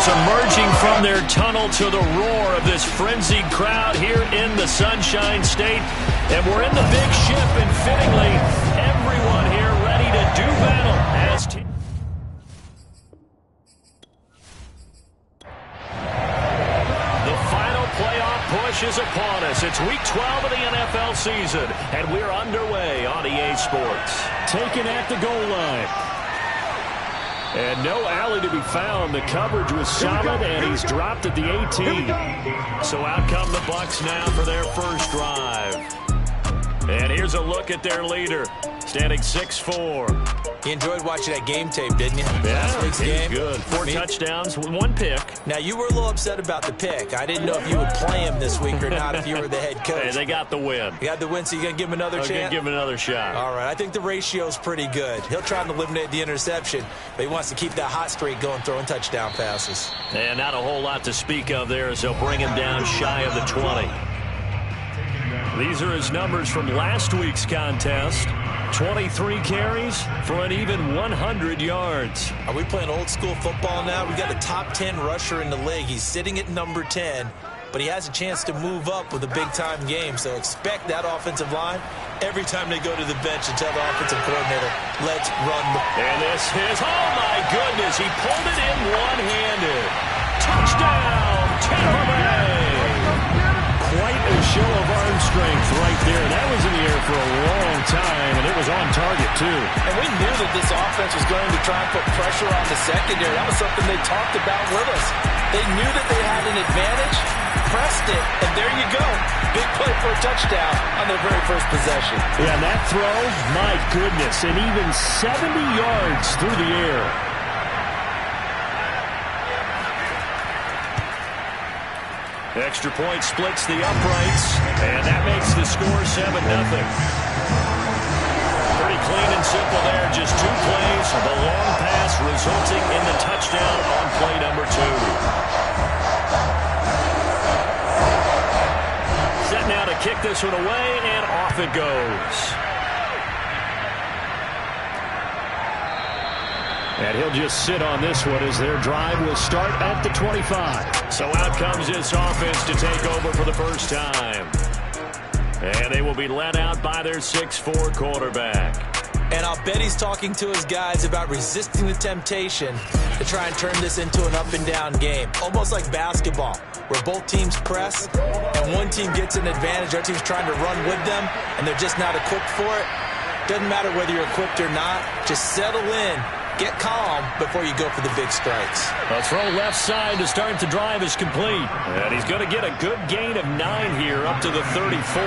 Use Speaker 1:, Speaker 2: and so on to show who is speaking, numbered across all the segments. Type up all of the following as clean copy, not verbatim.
Speaker 1: fans emerging from their tunnel to the roar of this frenzied crowd here in the Sunshine State. And we're in the big ship, and fittingly, everyone here ready to do battle as the final playoff push is upon us. It's week 12 of the NFL season, and we're underway on EA Sports. Taken at the goal line. And no alley to be found. The coverage was solid, and he's dropped at the 18. So out come the Bucs now for their first drive. And here's a look at their leader, standing 6'4".
Speaker 2: You enjoyed watching that game tape, didn't you?
Speaker 1: Yeah,
Speaker 2: Last week's game.
Speaker 1: Good. 4 touchdowns, 1 pick.
Speaker 2: Now, you were a little upset about the pick. I didn't know if you would play him this week or not if you were the head coach.
Speaker 1: Hey, they got the win.
Speaker 2: You got the win, so you're going to give him another chance?
Speaker 1: I'm going to give him another shot.
Speaker 2: All right, I think the ratio's pretty good. He'll try to eliminate the interception, but he wants to keep that hot streak going, throwing touchdown passes.
Speaker 1: And not a whole lot to speak of there, as they'll bring him down shy of the 20. These are his numbers from last week's contest. 23 carries for an even 100 yards.
Speaker 2: Are we playing old school football now? We got a top 10 rusher in the league. He's sitting at number 10, but he has a chance to move up with a big-time game. So expect that offensive line every time they go to the bench and tell the offensive coordinator, let's run the...
Speaker 1: And this is, oh my goodness, he pulled it in one-handed. Touchdown, Tampa Bay. Quite a show of arm strength right there. That was in the air for a long time, and it was on target, too.
Speaker 3: And we knew that this offense was going to try and put pressure on the secondary. That was something they talked about with us. They knew that they had an advantage, pressed it, and there you go. Big play for a touchdown on their very first possession.
Speaker 1: Yeah, and that throw, my goodness, and even 70 yards through the air. Extra point splits the uprights, and that makes the score 7-0. Pretty clean and simple there. Just 2 plays. The long pass resulting in the touchdown on play number 2. Set now to kick this one away, and off it goes. And he'll just sit on this one as their drive will start at the 25. So out comes this offense to take over for the first time. And they will be led out by their 6'4" quarterback.
Speaker 2: And I'll bet he's talking to his guys about resisting the temptation to try and turn this into an up-and-down game. Almost like basketball, where both teams press, and one team gets an advantage. Our team's trying to run with them, and they're just not equipped for it. Doesn't matter whether you're equipped or not. Just settle in. Get calm before you go for the big strikes.
Speaker 1: A throw left side to start the drive is complete. And he's going to get a good gain of 9 here up to the 34.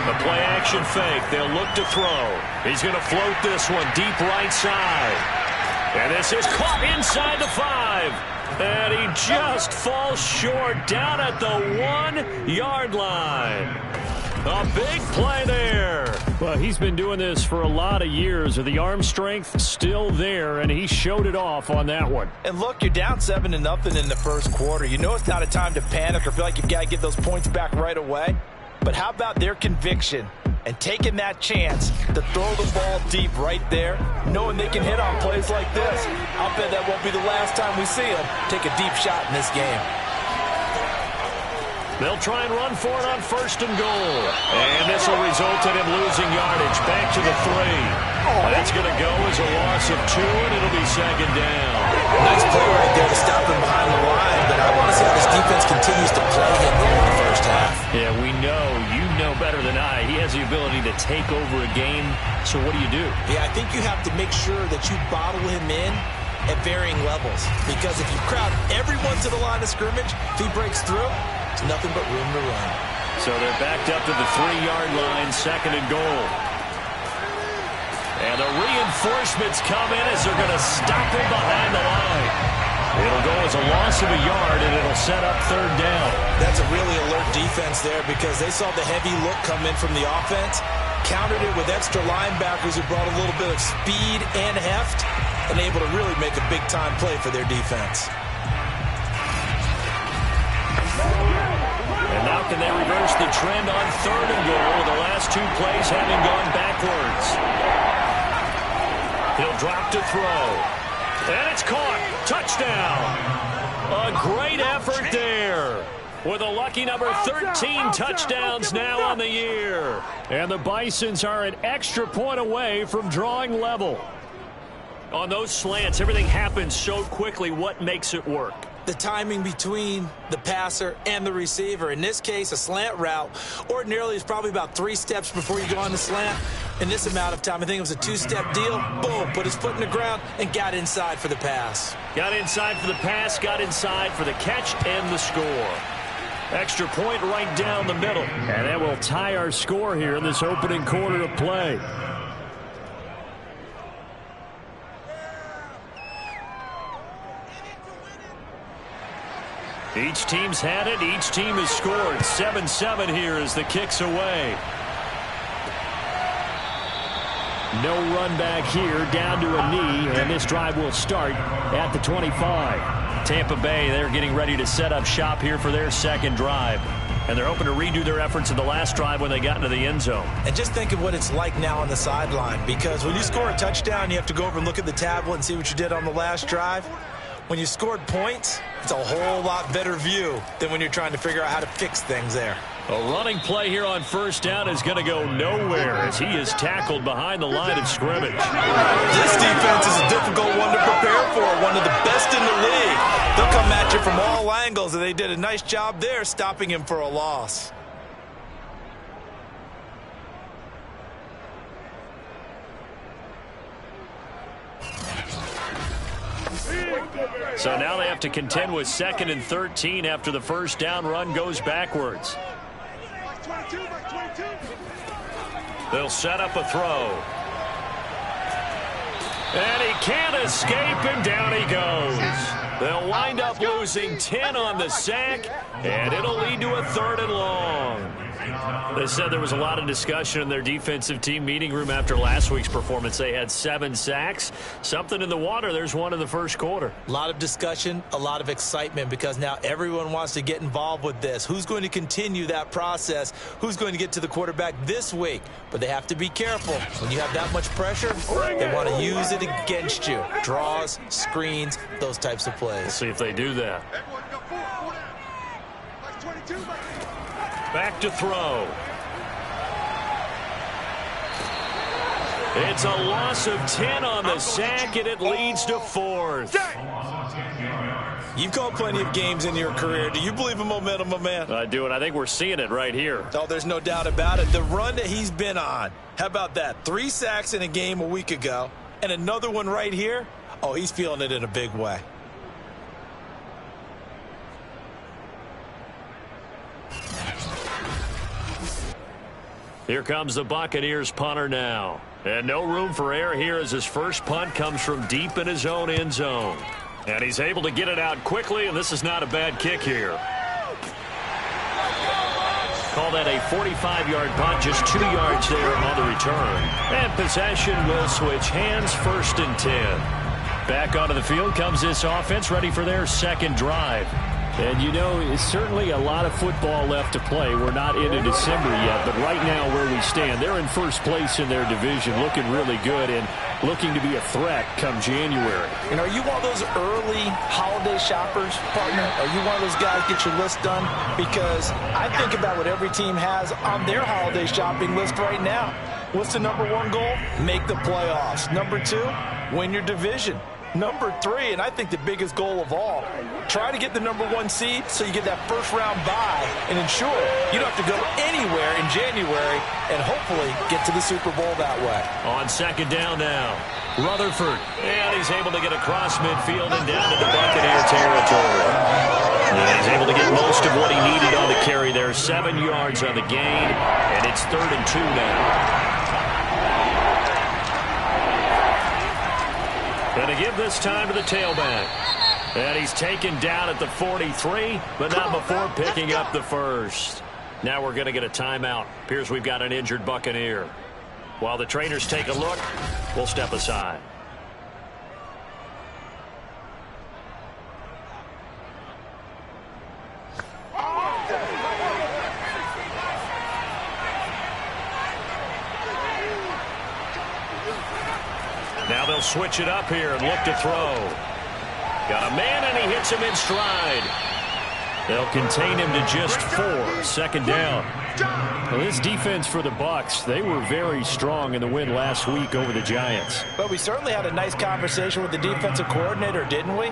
Speaker 1: The play action fake. They'll look to throw. He's going to float this one deep right side. And this is caught inside the 5. And he just falls short down at the 1-yard line. A big play there. Well, he's been doing this for a lot of years. The arm strength still there, and he showed it off on that one.
Speaker 3: And look, you're down 7-0 in the first quarter. You know it's not a time to panic or feel like you've got to get those points back right away. But how about their conviction and taking that chance to throw the ball deep right there, knowing they can hit on plays like this? I'll bet that won't be the last time we see them take a deep shot in this game.
Speaker 1: They'll try and run for it on 1st and goal. And this will result in him losing yardage. Back to the 3. That's going to go as a loss of 2, and it'll be 2nd down.
Speaker 2: Nice play right there to stop him behind the line, but I want to see how this defense continues to play him here in the first half.
Speaker 1: Yeah, we know. You know better than I. He has the ability to take over a game. So what do?
Speaker 2: Yeah, I think you have to make sure that you bottle him in at varying levels. Because if you crowd everyone to the line of scrimmage, if he breaks through, it's nothing but room to run.
Speaker 1: So they're backed up to the 3-yard line, 2nd and goal. And the reinforcements come in as they're going to stop him behind the line. It'll go as a loss of a yard, and it'll set up 3rd down.
Speaker 2: That's a really alert defense there because they saw the heavy look come in from the offense, countered it with extra linebackers who brought a little bit of speed and heft, and able to really make a big-time play for their defense.
Speaker 1: And now can they reverse the trend on 3rd and goal, with the last 2 plays having gone backwards? He'll drop to throw. And it's caught. Touchdown. A great effort there. With a lucky number 13 touchdowns now on the year. And the Bisons are an extra point away from drawing level. On those slants, everything happens so quickly. What makes it work?
Speaker 2: The timing between the passer and the receiver. In this case, a slant route ordinarily is probably about 3 steps before you go on the slant. In this amount of time, I think it was a 2-step deal. Boom, put his foot in the ground and got inside for the pass.
Speaker 1: Got inside for the pass, got inside for the catch and the score. Extra point right down the middle. And that will tie our score here in this opening quarter of play. Each team's had it. Each team has scored. 7-7 here as the kick's away. No run back here, down to a knee, and this drive will start at the 25. Tampa Bay, they're getting ready to set up shop here for their second drive. And they're hoping to redo their efforts in the last drive when they got into the end zone.
Speaker 2: And just think of what it's like now on the sideline, because when you score a touchdown, you have to go over and look at the tablet and see what you did on the last drive. When you scored points, it's a whole lot better view than when you're trying to figure out how to fix things there.
Speaker 1: A running play here on first down is going to go nowhere as he is tackled behind the line of scrimmage.
Speaker 2: This defense is a difficult one to prepare for, one of the best in the league. They'll come at you from all angles, and they did a nice job there stopping him for a loss.
Speaker 1: So now they have to contend with 2nd and 13 after the first down run goes backwards. They'll set up a throw. And he can't escape, and down he goes. They'll wind up losing 10 on the sack, and it'll lead to a 3rd and long. They said there was a lot of discussion in their defensive team meeting room after last week's performance. They had 7 sacks. Something in the water. There's one in the first quarter.
Speaker 2: A lot of discussion, a lot of excitement, because now everyone wants to get involved with this. Who's going to continue that process? Who's going to get to the quarterback this week? But they have to be careful. When you have that much pressure, they want to use it against you. Draws, screens, those types of plays.
Speaker 1: We'll see if they do that. Back to throw. It's a loss of 10 on the sack, and it leads to 4th.
Speaker 2: You've called plenty of games in your career. Do you believe in momentum, my man?
Speaker 1: I do, and I think we're seeing it right here.
Speaker 2: Oh, there's no doubt about it. The run that he's been on. How about that? 3 sacks in a game a week ago, and another one right here. Oh, he's feeling it in a big way.
Speaker 1: Here comes the Buccaneers punter now. And no room for error here as his first punt comes from deep in his own end zone. And he's able to get it out quickly, and this is not a bad kick here. Call that a 45-yard punt, just 2 yards there on the return. And possession will switch hands, 1st and 10. Back onto the field comes this offense, ready for their second drive. And, you know, it's certainly a lot of football left to play. We're not into December yet, but right now where we stand, they're in first place in their division, looking really good and looking to be a threat come January.
Speaker 2: And are you one of those early holiday shoppers, partner? Are you one of those guys get your list done? Because I think about what every team has on their holiday shopping list right now. What's the number 1 goal? Make the playoffs. Number 2, win your division. Number 3, and I think the biggest goal of all, try to get the number 1 seed so you get that first-round bye and ensure you don't have to go anywhere in January and hopefully get to the Super Bowl that way.
Speaker 1: On second down now, Rutherford, and he's able to get across midfield and down to the Buccaneer territory. And he's able to get most of what he needed on the carry there, 7 yards on the gain, and it's 3rd and 2 now. And to give this time to the tailback. And he's taken down at the 43, but not before picking up the first. Now we're going to get a timeout. Appears we've got an injured Buccaneer. While the trainers take a look, we'll step aside. Now they'll They'll switch it up here and look to throw. Got a man, and he hits him in stride. They'll contain him to just 4. Second down.
Speaker 4: Well, this defense for the Bucs, they were very strong in the win last week over the Giants.
Speaker 3: But we certainly had a nice conversation with the defensive coordinator, didn't we?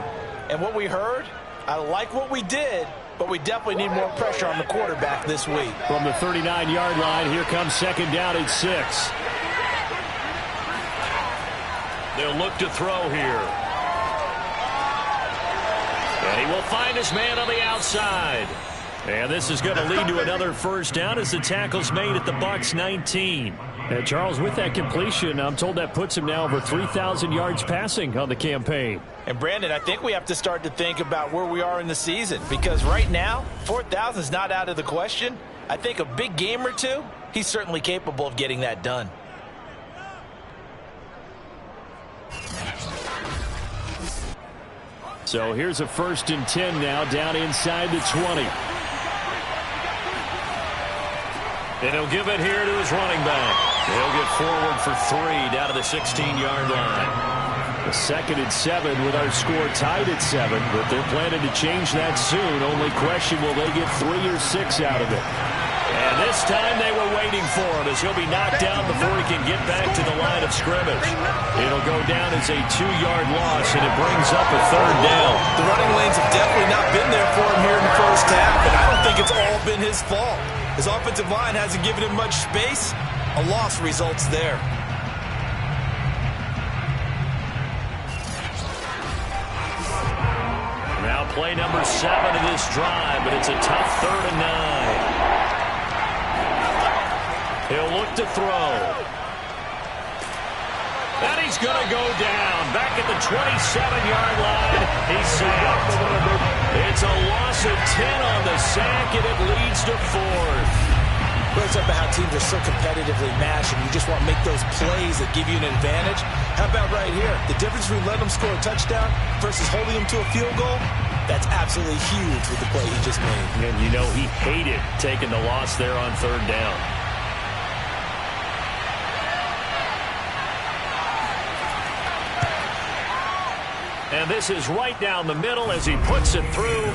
Speaker 3: And what we heard, I like what we did, but we definitely need more pressure on the quarterback this week.
Speaker 4: From the 39-yard line, here comes second down and 6.
Speaker 1: They'll look to throw here. And he will find his man on the outside. And this is going to lead to another first down as the tackle's made at the Bucs 19.
Speaker 4: And Charles, with that completion, I'm told that puts him now over 3,000 yards passing on the campaign.
Speaker 3: And Brandon, I think we have to start to think about where we are in the season, because right now 4,000 is not out of the question. I think a big game or two, he's certainly capable of getting that done.
Speaker 4: So here's a 1st and 10 now, down inside the 20.
Speaker 1: And he'll give it here to his running back. He'll get forward for 3 down to the 16-yard line.
Speaker 4: A 2nd and 7 with our score tied at 7, but they're planning to change that soon. Only question, will they get 3 or 6 out of it?
Speaker 1: And this time they were waiting for him as he'll be knocked down before he can get back to the line of scrimmage. It'll go down as a 2-yard loss, and it brings up a 3rd down.
Speaker 3: The running lanes have definitely not been there for him here in the first half, and I don't think it's all been his fault. His offensive line hasn't given him much space. A loss results there.
Speaker 1: Now play number 7 of this drive, but it's a tough 3rd and 9. He'll look to throw. And he's going to go down. Back at the 27-yard line. He's sacked. It's a loss of 10 on the sack, and it leads to 4th.
Speaker 3: Well, it's about how teams are so competitively matched, and you just want to make those plays that give you an advantage. How about right here? The difference between letting them score a touchdown versus holding them to a field goal, that's absolutely huge with the play he just made.
Speaker 1: And you know he hated taking the loss there on 3rd down. And this is right down the middle as he puts it through.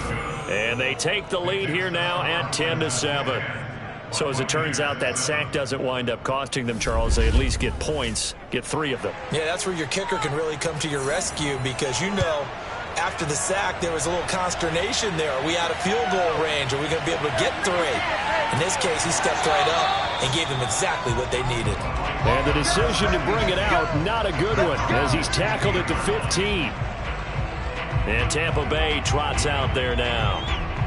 Speaker 1: And they take the lead here now at 10-7. So as it turns out, that sack doesn't wind up costing them, Charles. They at least get points, get 3 of them.
Speaker 3: Yeah, that's where your kicker can really come to your rescue, because you know after the sack there was a little consternation there. Are we out of field goal range? Are we going to be able to get 3? In this case, he stepped right up and gave them exactly what they needed.
Speaker 4: And the decision to bring it out, not a good one, as he's tackled at the 15.
Speaker 1: And Tampa Bay trots out there now.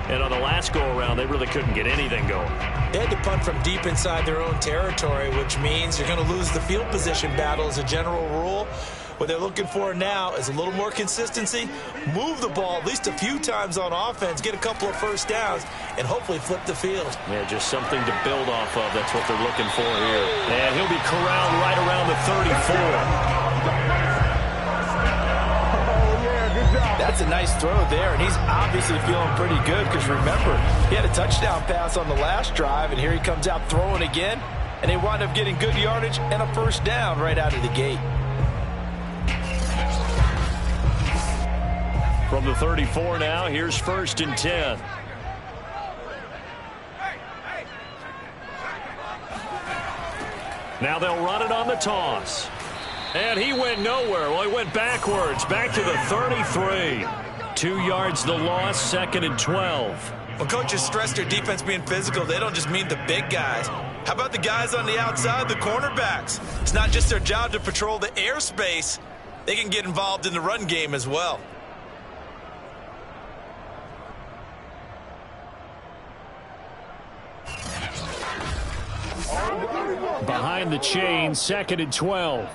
Speaker 1: And on the last go-around, they really couldn't get anything going.
Speaker 3: They had to punt from deep inside their own territory, which means you're going to lose the field position battle as a general rule. What they're looking for now is a little more consistency, move the ball at least a few times on offense, get a couple of first downs, and hopefully flip the field.
Speaker 1: Yeah, just something to build off of. That's what they're looking for here. And he'll be corralled right around the 34.
Speaker 3: That's a nice throw there, and he's obviously feeling pretty good because, remember, he had a touchdown pass on the last drive, and here he comes out throwing again, and they wind up getting good yardage and a first down right out of the gate.
Speaker 1: From the 34 now, here's 1st and 10. Now they'll run it on the toss. And he went nowhere. Well, he went backwards, back to the 33. 2 yards the loss, 2nd and 12.
Speaker 3: When coaches stress their defense being physical, they don't just mean the big guys. How about the guys on the outside, the cornerbacks? It's not just their job to patrol the airspace. They can get involved in the run game as well.
Speaker 4: Behind the chain, 2nd and 12.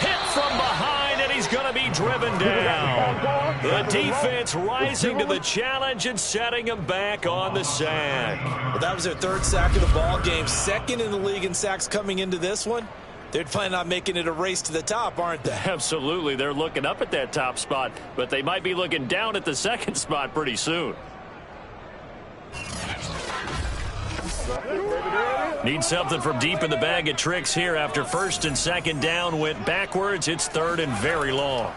Speaker 1: Hit from behind, and he's going to be driven down. The defense rising to the challenge and setting him back on the sack.
Speaker 3: Well, that was their 3rd sack of the ball game, 2nd in the league in sacks coming into this one. They're planning on making it a race to the top, aren't they?
Speaker 1: Absolutely. They're looking up at that top spot, but they might be looking down at the 2nd spot pretty soon. Need something from deep in the bag of tricks here after first and second down went backwards. It's third and very long.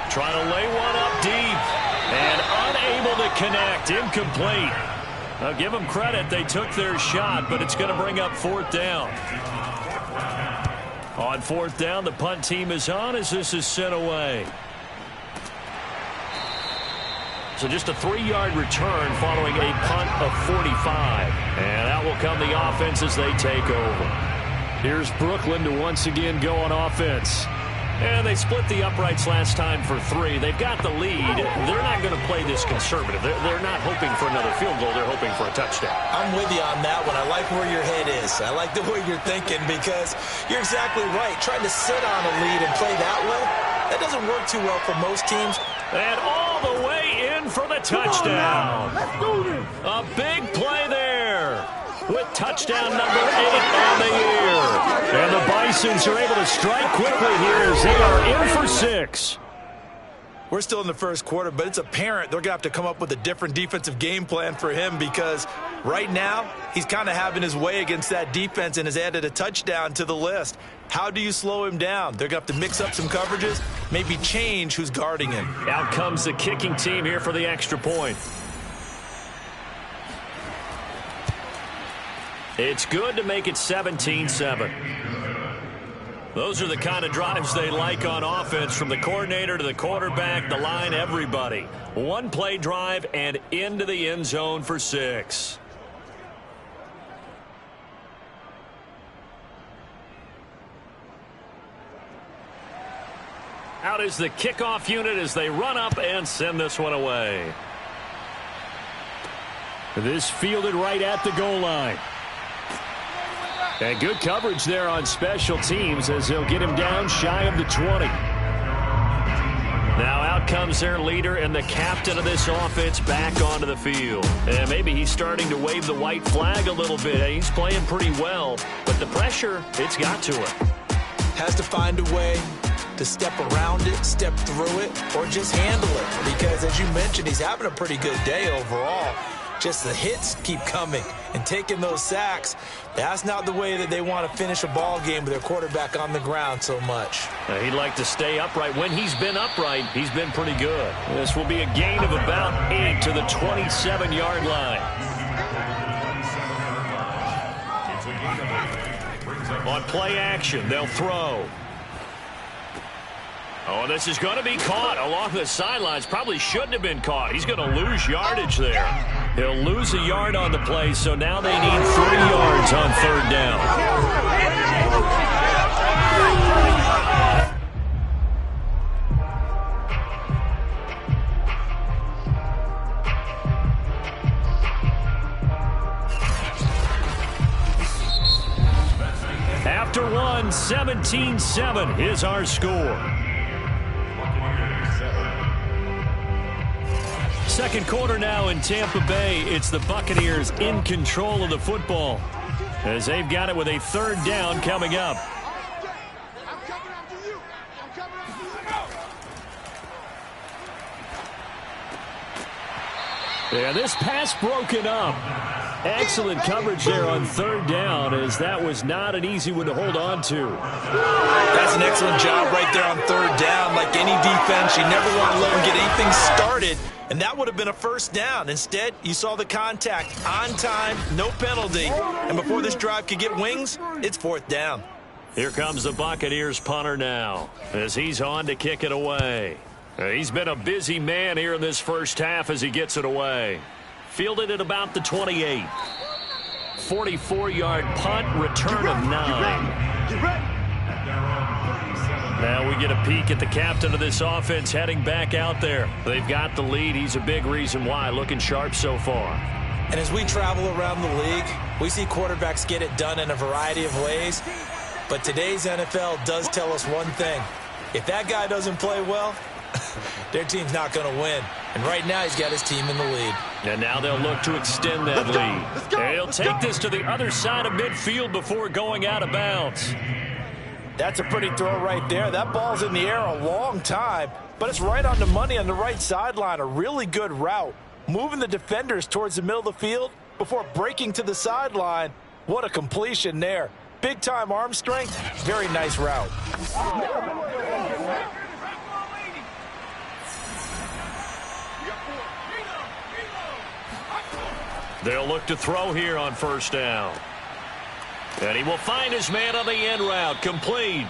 Speaker 1: Trying to lay one up deep and unable to connect. Incomplete. I'll give them credit. They took their shot, but it's going to bring up fourth down. On fourth down, the punt team is on as this is sent away. So just a 3-yard return following a punt of 45. And out will come the offense as they take over. Here's Brooklyn to once again go on offense. And they split the uprights last time for 3. They've got the lead. They're not going to play this conservative. They're not hoping for another field goal. They're hoping for a touchdown.
Speaker 2: I'm with you on that one. I like where your head is. I like the way you're thinking because you're exactly right. Trying to sit on a lead and play that way, that doesn't work too well for most teams.
Speaker 1: And all the way in for the touchdown. A big play there with touchdown number 8 on the year. And the Bisons are able to strike quickly here as they are in for 6.
Speaker 3: We're still in the first quarter, but it's apparent they're going to have to come up with a different defensive game plan for him because right now he's kind of having his way against that defense and has added a touchdown to the list. How do you slow him down? They're going to have to mix up some coverages, maybe change who's guarding him.
Speaker 1: Out comes the kicking team here for the extra point. It's good to make it 17-7. Those are the kind of drives they like on offense, from the coordinator to the quarterback, the line, everybody. One play drive and into the end zone for 6. Out is the kickoff unit as they run up and send this one away. This fielded right at the goal line. And good coverage there on special teams as they'll get him down shy of the 20. Now out comes their leader and the captain of this offense back onto the field. And maybe he's starting to wave the white flag a little bit. He's playing pretty well, but the pressure, it's got to him.
Speaker 2: Has to find a way to step around it, step through it, or just handle it. Because as you mentioned, he's having a pretty good day overall. Just the hits keep coming and taking those sacks. That's not the way that they want to finish a ball game with their quarterback on the ground so much.
Speaker 1: He'd like to stay upright. When he's been upright, he's been pretty good. This will be a gain of about 8 to the 27-yard line. On play action, they'll throw. Oh, this is going to be caught along the sidelines. Probably shouldn't have been caught. He's going to lose yardage there. He'll lose a yard on the play, so now they need 3 yards on third down. After one, 17-7 is our score. Second quarter now in Tampa Bay. It's the Buccaneers in control of the football as they've got it with a third down coming up. Yeah, this pass broken up. Excellent coverage there on third down, as that was not an easy one to hold on to.
Speaker 3: That's an excellent job right there on third down. Like any defense, you never want to let them get anything started, and that would have been a first down. Instead, you saw the contact on time, no penalty, and before this drive could get wings, it's fourth down.
Speaker 1: Here comes the Buccaneers punter now as he's on to kick it away. He's been a busy man here in this first half as he gets it away. Fielded at about the 28. 44-yard punt, return of 9. Now we get a peek at the captain of this offense heading back out there. They've got the lead. He's a big reason why. Looking sharp so far.
Speaker 2: And as we travel around the league, we see quarterbacks get it done in a variety of ways. But today's NFL does tell us one thing. If that guy doesn't play well, their team's not going to win. And right now he's got his team in the lead.
Speaker 1: And now they'll look to extend that lead. And he'll take this to the other side of midfield before going out of bounds.
Speaker 3: That's a pretty throw right there. That ball's in the air a long time, but it's right on the money on the right sideline. A really good route. Moving the defenders towards the middle of the field before breaking to the sideline. What a completion there. Big-time arm strength. Very nice route.
Speaker 1: They'll look to throw here on first down. And he will find his man on the end route. Complete.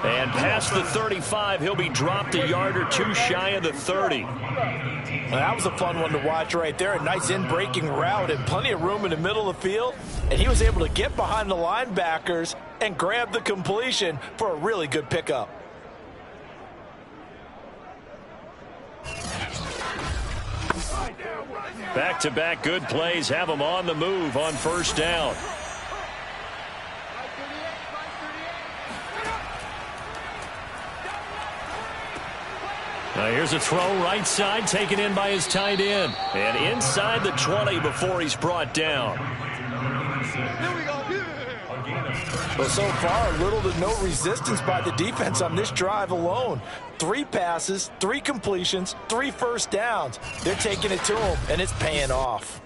Speaker 1: And past the 35, he'll be dropped a yard or two shy of the 30.
Speaker 3: Well, that was a fun one to watch right there. A nice in-breaking route and plenty of room in the middle of the field. And he was able to get behind the linebackers and grab the completion for a really good pickup.
Speaker 1: Back-to-back good plays have him on the move on first down. Now here's a throw right side, taken in by his tight end. And inside the 20 before he's brought down.
Speaker 3: Well, so far, little to no resistance by the defense on this drive alone. 3 passes, 3 completions, 3 first downs. They're taking it to him, and it's paying off.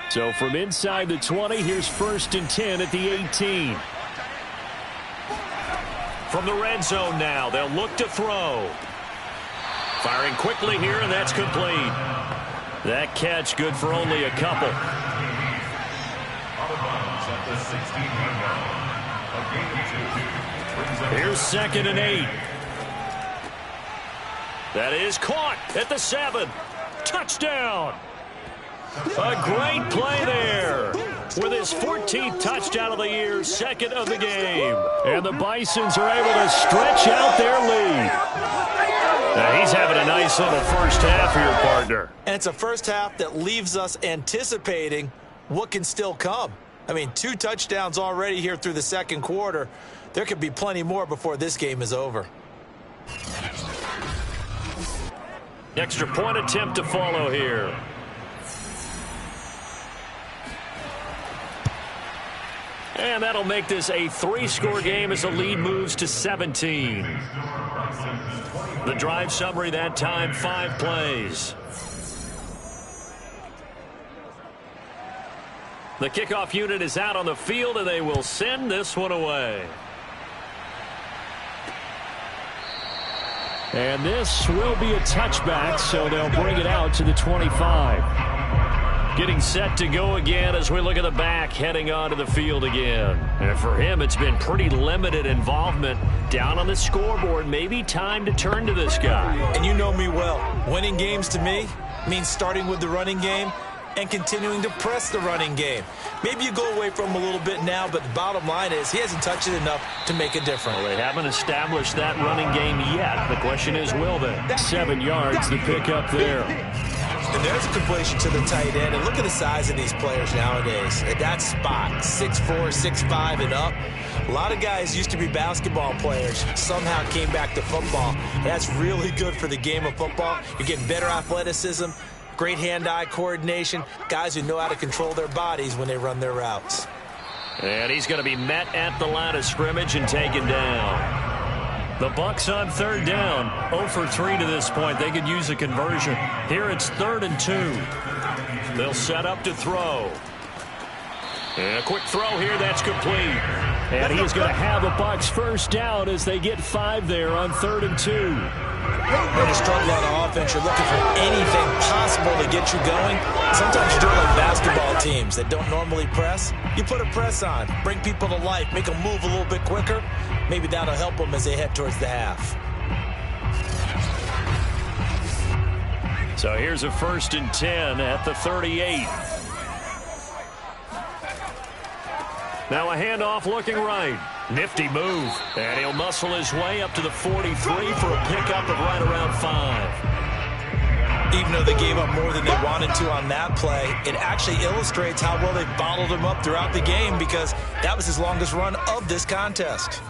Speaker 1: So from inside the 20, here's 1st and 10 at the 18. From the red zone now, they'll look to throw. Firing quickly here, and that's complete. That catch good for only a couple. Here's 2nd and 8. That is caught at the 7. Touchdown. A great play there. With his 14th touchdown of the year, 2nd of the game. And the Bisons are able to stretch out their lead. Now he's having a nice little first half here, partner.
Speaker 2: And it's a first half that leaves us anticipating what can still come. I mean, 2 touchdowns already here through the 2nd quarter. There could be plenty more before this game is over.
Speaker 1: Extra point attempt to follow here. And that'll make this a 3-score game as the lead moves to 17. The drive summary that time, 5 plays. The kickoff unit is out on the field, and they will send this one away. And this will be a touchback, so they'll bring it out to the 25. Getting set to go again as we look at the back, heading onto the field again. And for him, it's been pretty limited involvement down on the scoreboard. Maybe time to turn to this guy.
Speaker 2: And you know me well. Winning games to me means starting with the running game and continuing to press the running game. Maybe you go away from him a little bit now, but the bottom line is he hasn't touched it enough to make a difference.
Speaker 1: Well, they haven't established that running game yet. The question is, will they? 7 yards, the pickup there.
Speaker 2: And there's a completion to the tight end. And look at the size of these players nowadays. At that spot, 6'4", 6'5", and up. A lot of guys used to be basketball players, somehow came back to football. That's really good for the game of football. You're getting better athleticism, great hand-eye coordination, guys who know how to control their bodies when they run their routes.
Speaker 1: And he's going to be met at the line of scrimmage and taken down. The Bucs on 3rd down, 0 for 3 to this point. They could use a conversion. Here it's 3rd and 2. They'll set up to throw. And a quick throw here, that's complete. And he's going to have a Bucs first down as they get 5 there on 3rd and 2.
Speaker 2: When you struggle on offense, you're looking for anything possible to get you going. Sometimes you do it like basketball teams that don't normally press. You put a press on, bring people to life, make them move a little bit quicker. Maybe that'll help them as they head towards the half.
Speaker 1: So here's a 1st and 10 at the 38. Now a handoff looking right. Nifty move. And he'll muscle his way up to the 43 for a pickup of right around 5.
Speaker 2: Even though they gave up more than they wanted to on that play, it actually illustrates how well they bottled him up throughout the game because that was his longest run of this contest.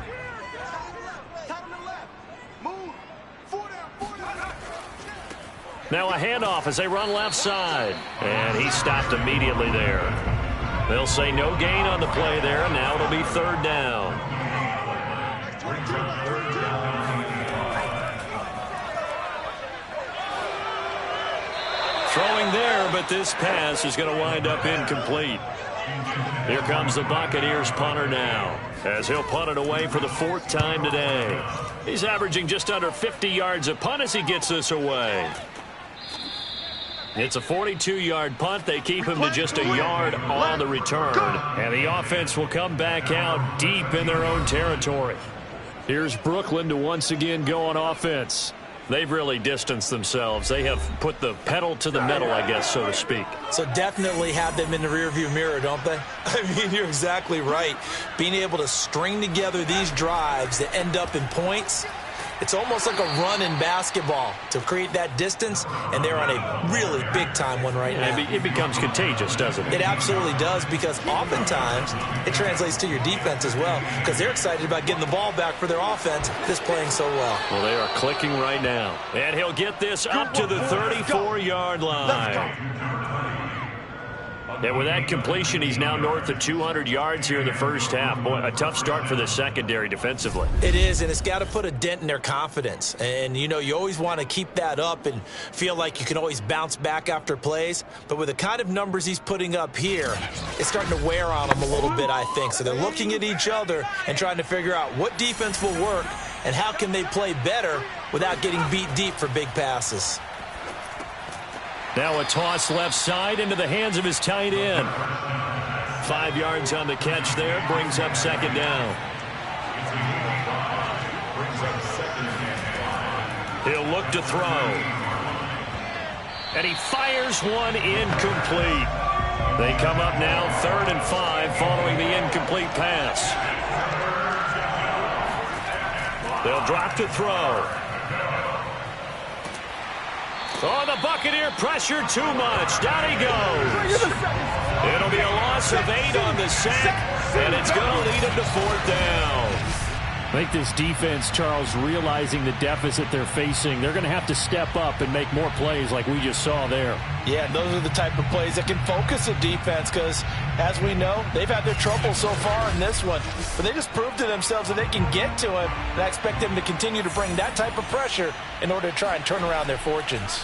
Speaker 1: Now a handoff as they run left side. And he stopped immediately there. They'll say no gain on the play there, and now it'll be 3rd down. Throwing there, but this pass is going to wind up incomplete. Here comes the Buccaneers punter now, as he'll punt it away for the 4th time today. He's averaging just under 50 yards a punt as he gets this away. It's a 42-yard punt. They keep him to just a yard on the return. And the offense will come back out deep in their own territory. Here's Brooklyn to once again go on offense. They've really distanced themselves. They have put the pedal to the metal, I guess, so to speak.
Speaker 2: So definitely have them in the rearview mirror, don't they? I mean, you're exactly right. Being able to string together these drives that end up in points, it's almost like a run in basketball to create that distance, and they're on a really big-time one right now.
Speaker 1: It becomes contagious, doesn't it?
Speaker 2: It absolutely does, because oftentimes it translates to your defense as well, because they're excited about getting the ball back for their offense that's playing so well.
Speaker 1: Well, they are clicking right now. And he'll get this up to the 34-yard line. And with that completion, he's now north of 200 yards here in the first half. Boy, a tough start for the secondary defensively.
Speaker 2: It is, and it's got to put a dent in their confidence. And, you know, you always want to keep that up and feel like you can always bounce back after plays. But with the kind of numbers he's putting up here, it's starting to wear on them a little bit, I think. So they're looking at each other and trying to figure out what defense will work and how can they play better without getting beat deep for big passes.
Speaker 1: Now a toss left side into the hands of his tight end. 5 yards on the catch there, brings up second down. He'll look to throw. And he fires one incomplete. They come up now 3rd and 5 following the incomplete pass. They'll drop to throw. Oh, the Buccaneer pressure too much. Down he goes. It'll be a loss of 8 on the sack, and it's going to lead him to 4th down.
Speaker 4: I think this defense, Charles, realizing the deficit they're facing, they're going to have to step up and make more plays like we just saw there.
Speaker 3: Yeah, those are the type of plays that can focus a defense because, as we know, they've had their trouble so far in this one. But they just proved to themselves that they can get to him, and I expect them to continue to bring that type of pressure in order to try and turn around their fortunes.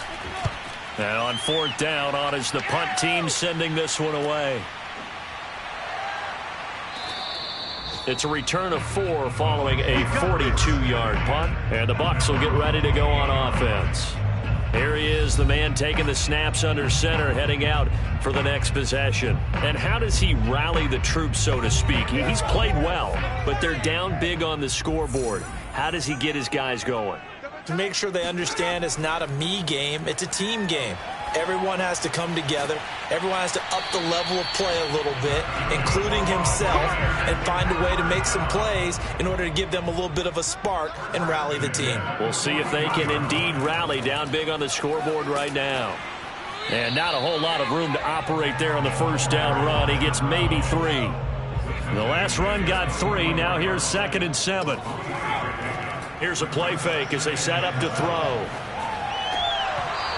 Speaker 1: And on 4th down, on is the punt team sending this one away. It's a return of 4 following a 42-yard punt. And the Bucs will get ready to go on offense. Here he is, the man taking the snaps under center, heading out for the next possession. And how does he rally the troops, so to speak? He's played well, but they're down big on the scoreboard. How does he get his guys going?
Speaker 2: To make sure they understand it's not a me game, it's a team game. Everyone has to come together. Everyone has to up the level of play a little bit, including himself, and find a way to make some plays in order to give them a little bit of a spark and rally the team.
Speaker 1: We'll see if they can indeed rally down big on the scoreboard right now. And not a whole lot of room to operate there on the first down run. He gets maybe 3. The last run got 3. Now here's 2nd and 7. Here's a play fake as they set up to throw.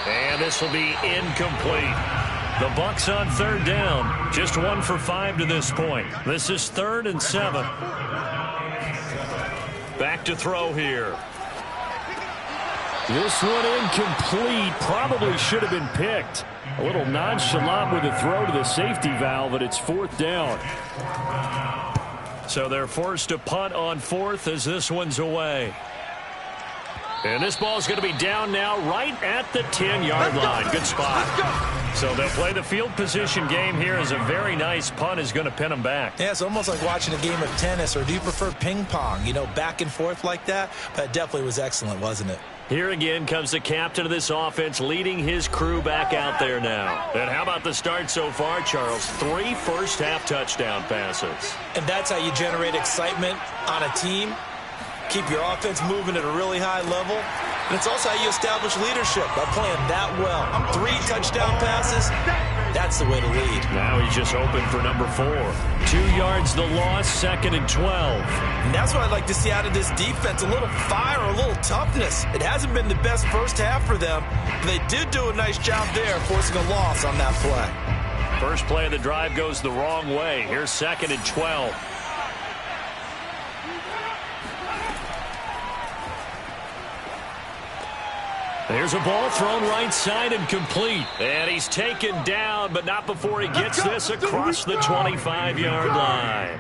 Speaker 1: And this will be incomplete. The Bucs on 3rd down. Just 1 for 5 to this point. This is 3rd and 7. Back to throw here.
Speaker 4: This one incomplete. Probably should have been picked. A little nonchalant with the throw to the safety valve, but it's 4th down.
Speaker 1: So they're forced to punt on 4th as this one's away. And this ball's going to be down now right at the 10-yard line. Good spot. So they'll play the field position game here as a very nice punt is going to pin them back.
Speaker 2: Yeah, it's almost like watching a game of tennis, or do you prefer ping pong? You know, back and forth like that? That definitely was excellent, wasn't it?
Speaker 1: Here again comes the captain of this offense leading his crew back out there now. And how about the start so far, Charles? 3 first-half touchdown passes.
Speaker 2: And that's how you generate excitement on a team. Keep your offense moving at a really high level. And it's also how you establish leadership by playing that well. 3 touchdown passes, that's the way to lead.
Speaker 1: Now he's just hoping for number 4. 2 yards the loss, 2nd and 12.
Speaker 2: And that's what I'd like to see out of this defense, a little fire, a little toughness. It hasn't been the best first half for them, but they did do a nice job there forcing a loss on that play.
Speaker 1: First play of the drive goes the wrong way. Here's 2nd and 12. There's a ball thrown right side and complete. And he's taken down, but not before he gets this across the 25-yard line.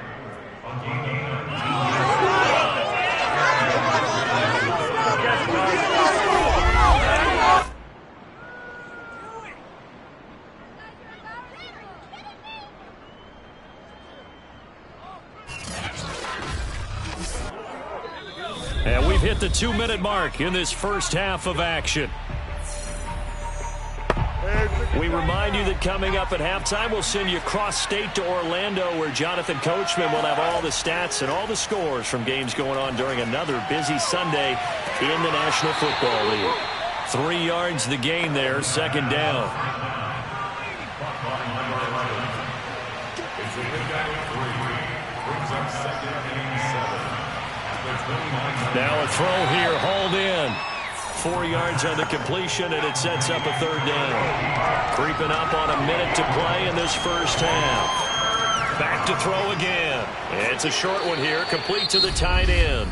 Speaker 1: And we've hit the 2-minute mark in this first half of action. We remind you that coming up at halftime, we'll send you cross-state to Orlando, where Jonathan Coachman will have all the stats and all the scores from games going on during another busy Sunday in the National Football League. 3 yards the gain there, second down. Now a throw here, hauled in. 4 yards on the completion, and it sets up a third down. Creeping up on a minute to play in this first half. Back to throw again. It's a short one here, complete to the tight end.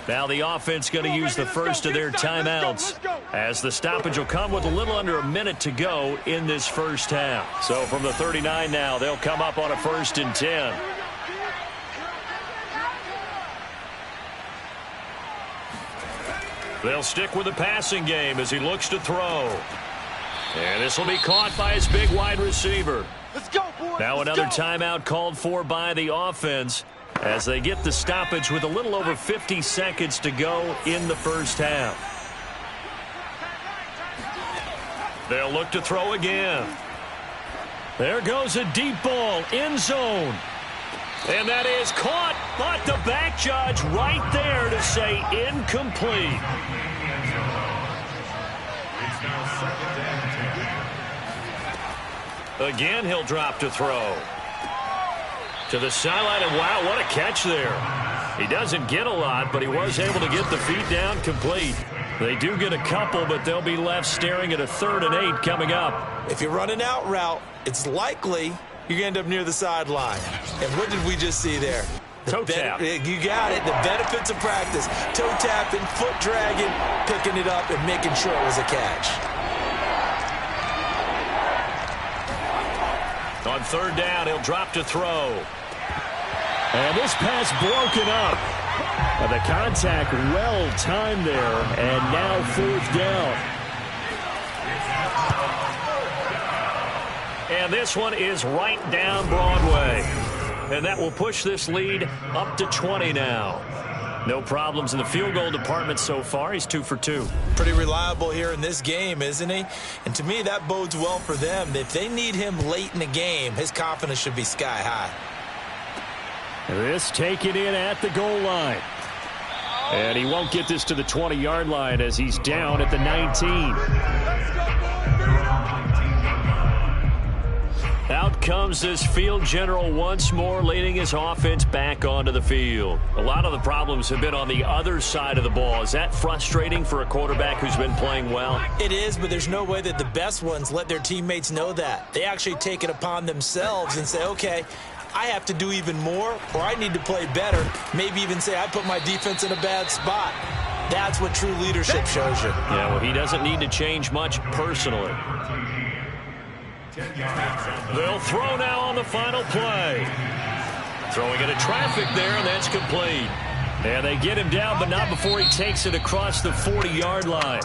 Speaker 1: Now the offense going to use the first of their timeouts, as the stoppage will come with a little under a minute to go in this first half. So from the 39 now, they'll come up on a 1st and 10. They'll stick with the passing game as he looks to throw. And this will be caught by his big wide receiver.
Speaker 5: Let's go, boys.
Speaker 1: Now another timeout called for by the offense as they get the stoppage with a little over 50 seconds to go in the first half. They'll look to throw again. There goes a deep ball, end zone. And that is caught, but the back judge right there to say incomplete. Again, he'll drop to throw. To the sideline, and wow, what a catch there. He doesn't get a lot, but he was able to get the feet down complete. They do get a couple, but they'll be left staring at a 3rd and 8 coming up.
Speaker 2: If you run an out route, it's likely you're going to end up near the sideline. And what did we just see there?
Speaker 1: Toe tap.
Speaker 2: You got it. The benefits of practice. Toe tapping, foot dragging, picking it up, and making sure it was a catch.
Speaker 1: On 3rd down, he'll drop to throw. And this pass broken up. The contact well timed there, and now 4th down. And this one is right down Broadway. And that will push this lead up to 20 now. No problems in the field goal department so far. He's 2 for 2.
Speaker 2: Pretty reliable here in this game, isn't he? And to me, that bodes well for them. If they need him late in the game, his confidence should be sky high.
Speaker 1: This taken in at the goal line. And he won't get this to the 20-yard line as he's down at the 19. Out comes this field general once more, leading his offense back onto the field. A lot of the problems have been on the other side of the ball. Is that frustrating for a quarterback who's been playing well?
Speaker 2: It is, but there's no way that the best ones let their teammates know that. They actually take it upon themselves and say, okay, I have to do even more, or I need to play better. Maybe even say I put my defense in a bad spot. That's what true leadership shows you.
Speaker 1: Yeah, well, he doesn't need to change much personally. They'll throw now on the final play. Throwing into traffic there, and that's complete. And they get him down, but not before he takes it across the 40-yard line.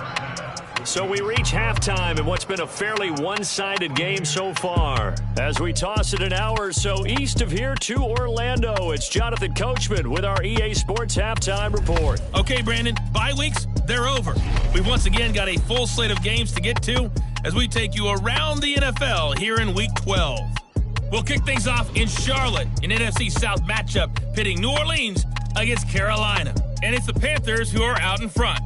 Speaker 1: So we reach halftime in what's been a fairly one-sided game so far. As we toss it an hour or so east of here to Orlando, it's Jonathan Coachman with our EA Sports Halftime Report.
Speaker 6: Okay, Brandon, bye weeks, they're over. We once again got a full slate of games to get to as we take you around the NFL here in Week 12. We'll kick things off in Charlotte, an NFC South matchup pitting New Orleans against Carolina. And it's the Panthers who are out in front.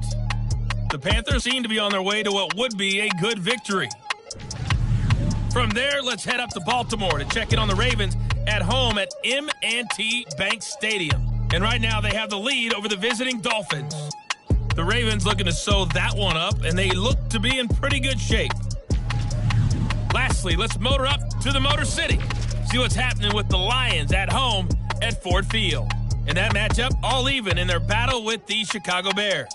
Speaker 6: The Panthers seem to be on their way to what would be a good victory. From there, let's head up to Baltimore to check in on the Ravens at home at M&T Bank Stadium. And right now, they have the lead over the visiting Dolphins. The Ravens looking to sew that one up, and they look to be in pretty good shape. Lastly, let's motor up to the Motor City. See what's happening with the Lions at home at Ford Field. And that matchup all even in their battle with the Chicago Bears.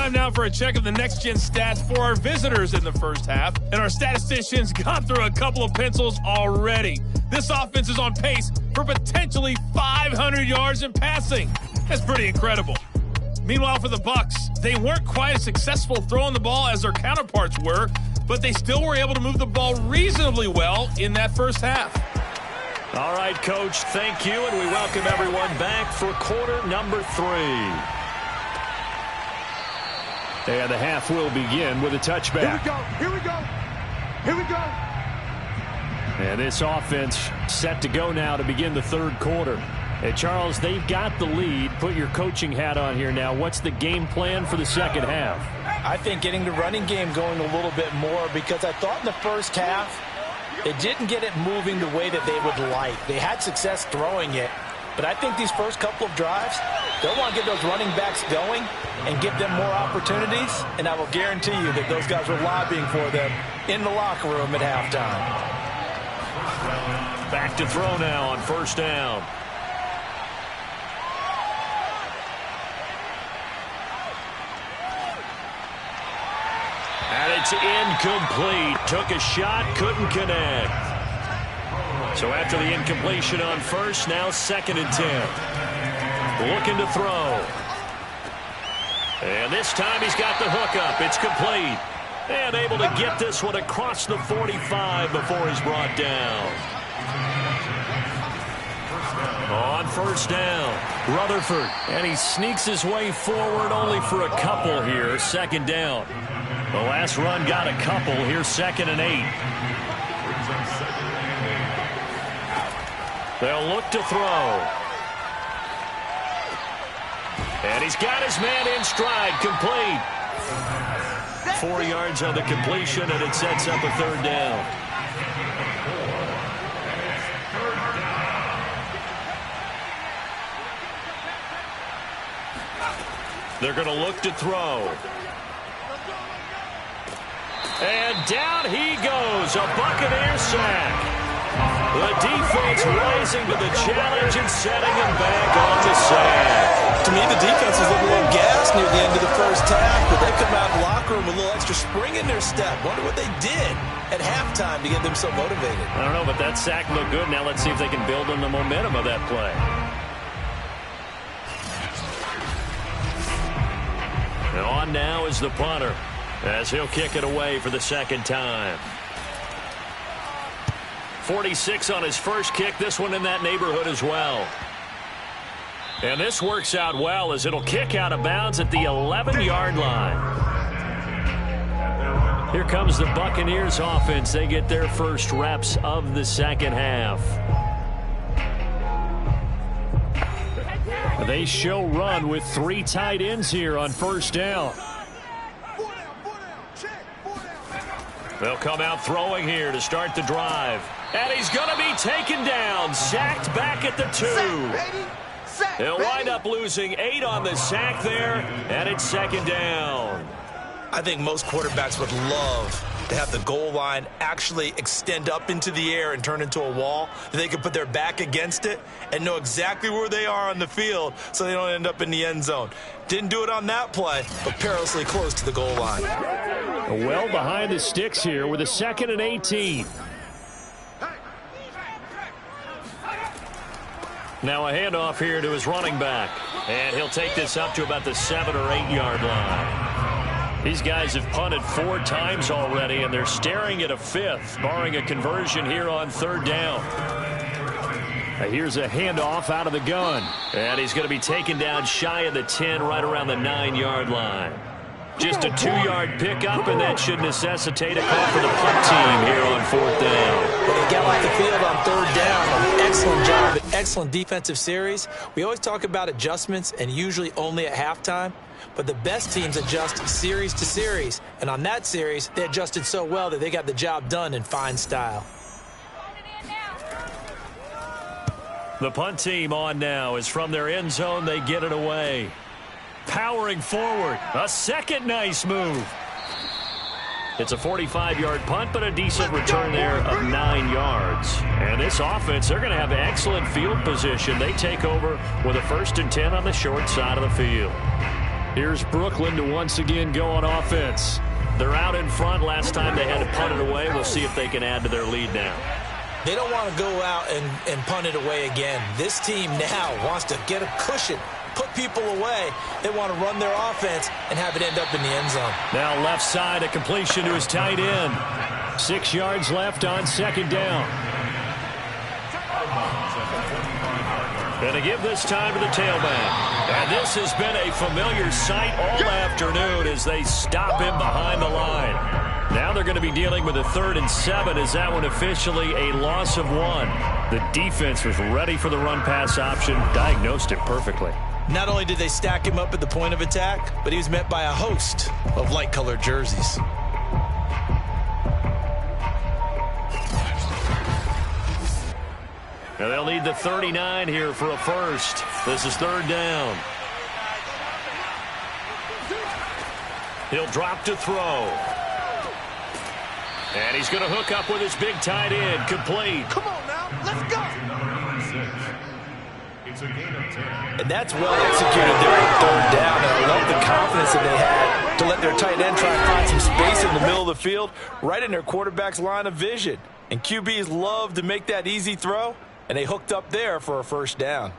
Speaker 6: Time now for a check of the next-gen stats for our visitors in the first half. And our statisticians got through a couple of pencils already. This offense is on pace for potentially 500 yards in passing. That's pretty incredible. Meanwhile, for the Bucs, they weren't quite as successful throwing the ball as their counterparts were, but they still were able to move the ball reasonably well in that first half.
Speaker 1: All right, Coach, thank you, and we welcome everyone back for quarter number 3.
Speaker 4: And the half will begin with a touchback.
Speaker 5: Here we go. Here we go.
Speaker 4: And this offense set to go now to begin the third quarter. Hey, Charles, they've got the lead. Put your coaching hat on here now. What's the game plan for the second half?
Speaker 3: I think getting the running game going a little bit more, because I thought in the first half it didn't get it moving the way that they would like. They had success throwing it, but I think these first couple of drives, they'll want to get those running backs going and give them more opportunities, and I will guarantee you that those guys were lobbying for them in the locker room at halftime.
Speaker 1: Back to throw now on first down. And it's incomplete. Took a shot, couldn't connect. So after the incompletion on first, now 2nd and 10. Looking to throw. And this time he's got the hook up. It's complete. And able to get this one across the 45 before he's brought down. On first down, Rutherford. And he sneaks his way forward only for a couple here. 2nd down. The last run got a couple. Here's 2nd and 8. They'll look to throw. And he's got his man in stride. Complete. 4 yards on the completion, and it sets up a 3rd down. They're going to look to throw. And down he goes. A Buccaneers sack. The defense rising to the challenge and setting him back on the sack.
Speaker 2: To me, the defense was a little gassed near the end of the first half, but they come out of the locker room with a little extra spring in their step. Wonder what they did at halftime to get them so motivated.
Speaker 1: I don't know, but that sack looked good. Now let's see if they can build on the momentum of that play. And on now is the punter, as he'll kick it away for the 2nd time. 46 on his first kick. This one in that neighborhood as well. And this works out well as it'll kick out of bounds at the 11-yard line. Here comes the Buccaneers offense. They get their first reps of the second half. They show run with 3 tight ends here on first down. They'll come out throwing here to start the drive. And he's going to be taken down. Sacked back at the 2. He'll wind up losing 8 on the sack there, and it's 2nd down.
Speaker 2: I think most quarterbacks would love to have the goal line actually extend up into the air and turn into a wall. They can put their back against it and know exactly where they are on the field so they don't end up in the end zone. Didn't do it on that play, but perilously close to the goal line.
Speaker 4: Well behind the sticks here with a 2nd and 18.
Speaker 1: Now a handoff here to his running back. And he'll take this up to about the 7- or 8-yard line. These guys have punted 4 times already, and they're staring at a 5th, barring a conversion here on 3rd down.
Speaker 4: Here's a handoff out of the gun.
Speaker 1: And he's going to be taken down shy of the 10, right around the 9-yard line. Just a 2-yard pickup, and that should necessitate a call for the punt team here on 4th down.
Speaker 2: Well, they got off the field on 3rd down. Excellent job, an excellent defensive series. We always talk about adjustments, and usually only at halftime. But the best teams adjust series to series. And on that series, they adjusted so well that they got the job done in fine style.
Speaker 1: The punt team on now is from their end zone. They get it away. Powering forward. A second nice move. It's a 45-yard punt, but a decent return there of 9 yards. And this offense, they're going to have excellent field position. They take over with a 1st and 10 on the short side of the field.
Speaker 4: Here's Brooklyn to once again go on offense. They're out in front. Last time they had to punt it away. We'll see if they can add to their lead now.
Speaker 2: They don't want to go out and punt it away again. This team now wants to get a cushion, put people away. They want to run their offense and have it end up in the end zone.
Speaker 4: Now left side, a completion to his tight end. 6 yards left on second down. Going to give this time to the tailback. And this has been a familiar sight all afternoon as they stop him behind the line. Now they're going to be dealing with a 3rd and 7 as that one officially a loss of 1. The defense was ready for the run-pass option, diagnosed it perfectly.
Speaker 2: Not only did they stack him up at the point of attack, but he was met by a host of light-colored jerseys.
Speaker 4: Now they'll need the 39 here for a first. This is 3rd down. He'll drop to throw. And he's going to hook up with his big tight end. Complete.
Speaker 5: Come on now, let's go.
Speaker 3: And that's well executed there on 3rd down. And I love the confidence that they had to let their tight end try and find some space in the middle of the field, right in their quarterback's line of vision. And QBs love to make that easy throw, and they hooked up there for a first down.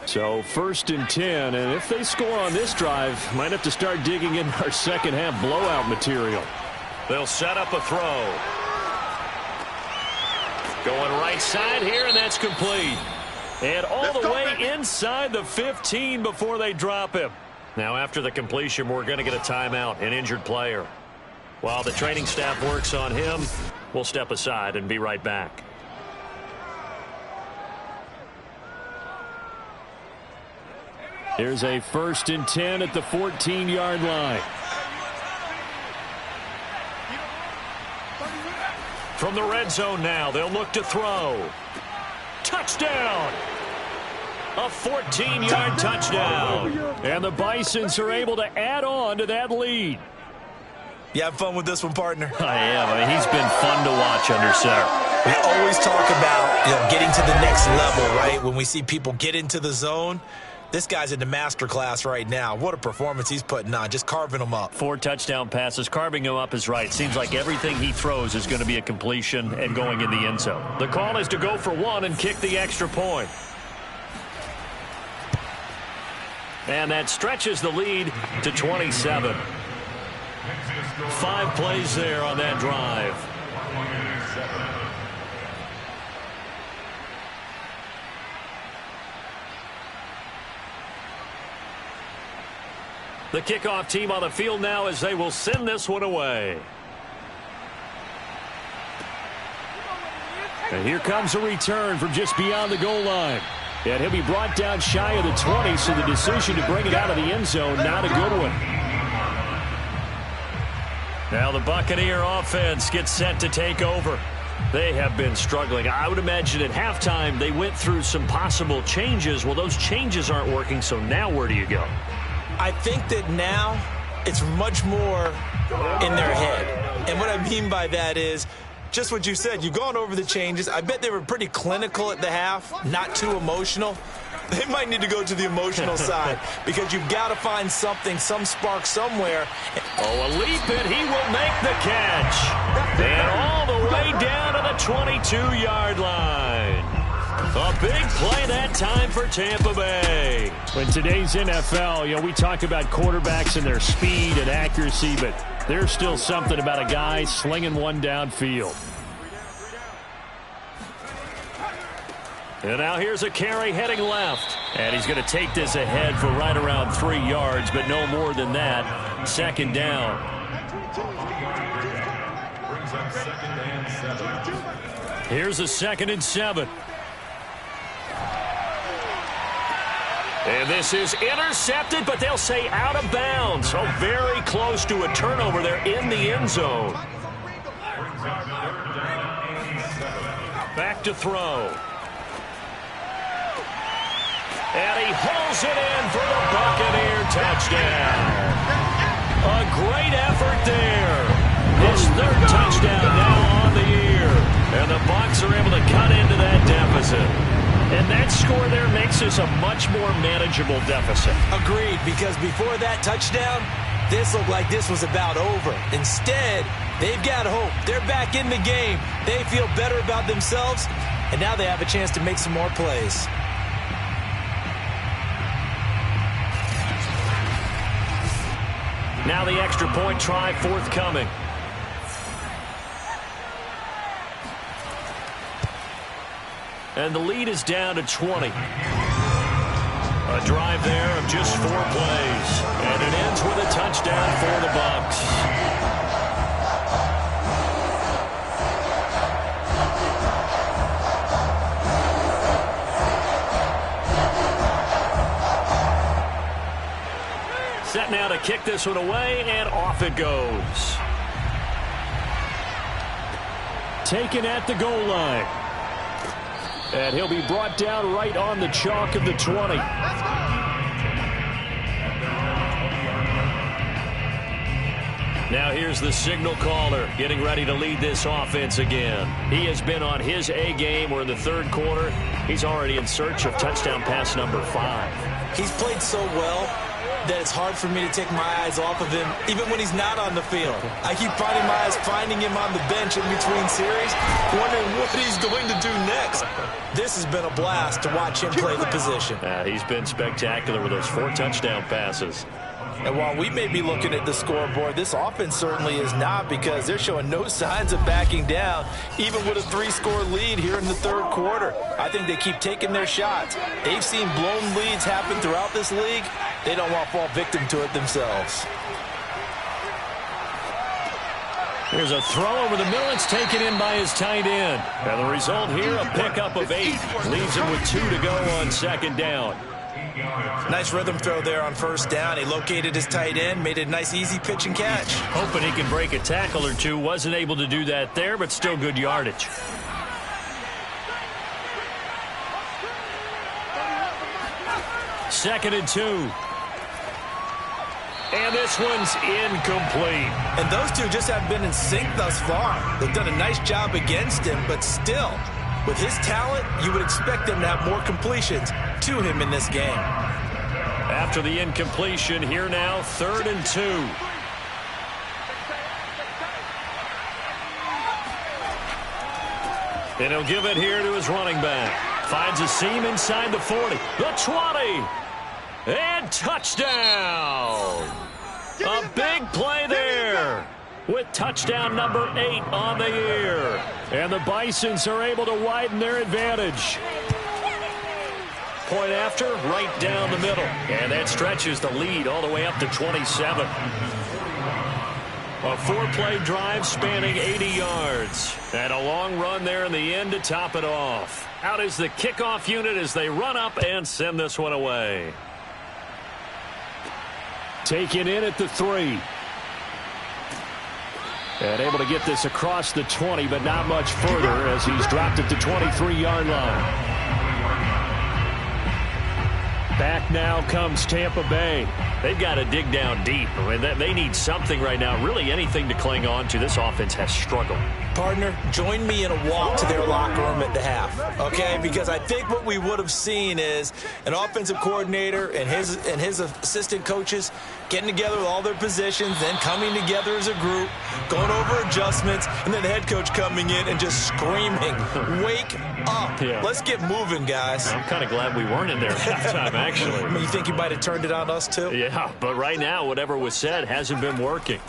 Speaker 4: So 1st and 10, and if they score on this drive, might have to start digging in our second half blowout material. They'll set up a throw. Going right side here, and that's complete. And all the way inside the 15 before they drop him. Now after the completion, we're going to get a timeout, an injured player. While the training staff works on him, we'll step aside and be right back. Here's a 1st and 10 at the 14-yard line. From the red zone now, they'll look to throw. Touchdown! A 14-yard touchdown. And the Bisons are able to add on to that lead.
Speaker 2: You have fun with this one, partner?
Speaker 4: I am. I mean, he's been fun to watch under center.
Speaker 2: We always talk about, getting to the next level, right? When we see people get into the zone, this guy's in the master class right now. What a performance he's putting on, just carving them up.
Speaker 4: 4 touchdown passes. Carving him up is right. Seems like everything he throws is going to be a completion and going in the end zone. The call is to go for 1 and kick the extra point. And that stretches the lead to 27. 5 plays there on that drive. The kickoff team on the field now as they will send this one away. And here comes a return from just beyond the goal line. And he'll be brought down shy of the 20, so the decision to bring it out of the end zone, not a good one. Now the Buccaneer offense gets set to take over. They have been struggling. I would imagine at halftime they went through some possible changes. Well, those changes aren't working, so now where do you go?
Speaker 2: I think that now it's much more in their head. And what I mean by that is just what you said. You've gone over the changes. I bet they were pretty clinical at the half, not too emotional. They might need to go to the emotional side because you've got to find something, some spark somewhere.
Speaker 4: Oh, a leap it. He will make the catch. And all the way down to the 22-yard line. A big play that time for Tampa Bay. In today's NFL, we talk about quarterbacks and their speed and accuracy, but there's still something about a guy slinging one downfield. And now here's a carry heading left. And he's going to take this ahead for right around 3 yards, but no more than that. 2nd down. Here's a 2nd and 7. And this is intercepted, but they'll say out of bounds. So very close to a turnover there in the end zone. Back to throw. And he hauls it in for the Buccaneer touchdown. A great effort there. His 3rd touchdown now on the year. And the Bucs are able to cut into that deficit.
Speaker 1: And that score there makes this a much more manageable deficit.
Speaker 2: Agreed, because before that touchdown, this looked like this was about over. Instead, they've got hope. They're back in the game. They feel better about themselves, and now they have a chance to make some more plays.
Speaker 1: Now the extra point try forthcoming. And the lead is down to 20. A drive there of just 4 plays. And it ends with a touchdown for the Bucs. Set now to kick this one away, and off it goes. Taken at the goal line. And he'll be brought down right on the chalk of the 20. Now here's the signal caller getting ready to lead this offense again. He has been on his A game. We're in the 3rd quarter. He's already in search of touchdown pass number 5.
Speaker 2: He's played so well that it's hard for me to take my eyes off of him, even when he's not on the field. I keep finding my eyes finding him on the bench in between series, wondering what he's going to do next. This has been a blast to watch him play the position.
Speaker 1: He's been spectacular with those 4 touchdown passes.
Speaker 3: And while we may be looking at the scoreboard, this offense certainly is not, because they're showing no signs of backing down, even with a 3-score lead here in the 3rd quarter. I think they keep taking their shots. They've seen blown leads happen throughout this league. They don't want to fall victim to it themselves.
Speaker 1: Here's a throw over the middle. It's taken in by his tight end. And the result here, a pickup of 8. Leaves him with 2 to go on 2nd down.
Speaker 2: Nice rhythm throw there on 1st down. He located his tight end, made a nice easy pitch and catch.
Speaker 1: Hoping he can break a tackle or two. Wasn't able to do that there, but still good yardage. Second and 2. And this one's incomplete.
Speaker 2: And those two just haven't been in sync thus far. They've done a nice job against him, but still, with his talent, you would expect them to have more completions to him in this game.
Speaker 1: After the incompletion, here now, 3rd and 2. And he'll give it here to his running back. Finds a seam inside the 40. The 20. And touchdown. A big play there with touchdown number 8 on the year. And the Bisons are able to widen their advantage. Point after, right down the middle. And that stretches the lead all the way up to 27. A 4-play drive spanning 80 yards. And a long run there in the end to top it off. Out is the kickoff unit as they run up and send this one away. Taken in at the 3. And able to get this across the 20, but not much further as he's dropped at the 23-yard line. Back now comes Tampa Bay. They've got to dig down deep. I mean, they need something right now, really anything to cling on to. This offense has struggled.
Speaker 2: Partner, join me in a walk to their locker room at the half, okay? Because I think what we would have seen is an offensive coordinator and his assistant coaches getting together with all their positions, then coming together as a group, going over adjustments, and then the head coach coming in and just screaming, wake up. Yeah. Let's get moving, guys.
Speaker 1: I'm kind of glad we weren't in there at halftime, actually.
Speaker 2: I mean, you think you might have turned it on us, too?
Speaker 1: Yeah, but right now, whatever was said hasn't been working.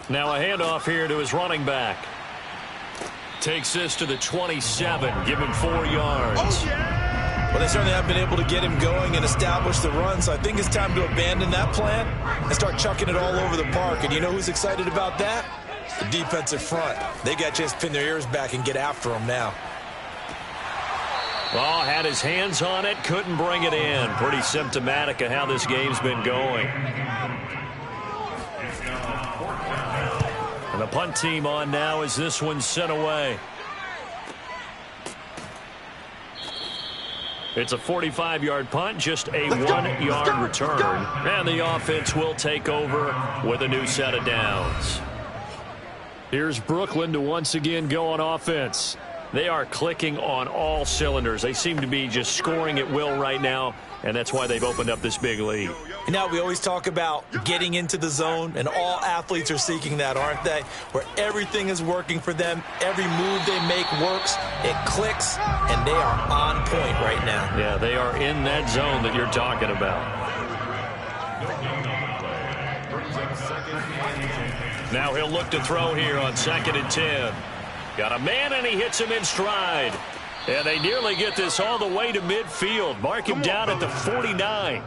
Speaker 1: Now a handoff here to his running back. Takes this to the 27, give him 4 yards.
Speaker 2: Oh, yeah. Well, they certainly haven't been able to get him going and establish the run, so I think it's time to abandon that plan and start chucking it all over the park. And you know who's excited about that? The defensive front. They got a chance to pin their ears back and get after him now.
Speaker 1: Oh, had his hands on it, couldn't bring it in. Pretty symptomatic of how this game's been going. And the punt team on now as this one's sent away. It's a 45-yard punt, just a 1-yard return. And the offense will take over with a new set of downs. Here's Brooklyn to once again go on offense. They are clicking on all cylinders. They seem to be just scoring at will right now, and that's why they've opened up this big lead.
Speaker 2: You know, we always talk about getting into the zone, and all athletes are seeking that, aren't they? Where everything is working for them, every move they make works, it clicks, and they are on point right now.
Speaker 1: Yeah, they are in that zone that you're talking about. Now he'll look to throw here on 2nd and 10. Got a man, and he hits him in stride. And they nearly get this all the way to midfield. Mark him down at the 49.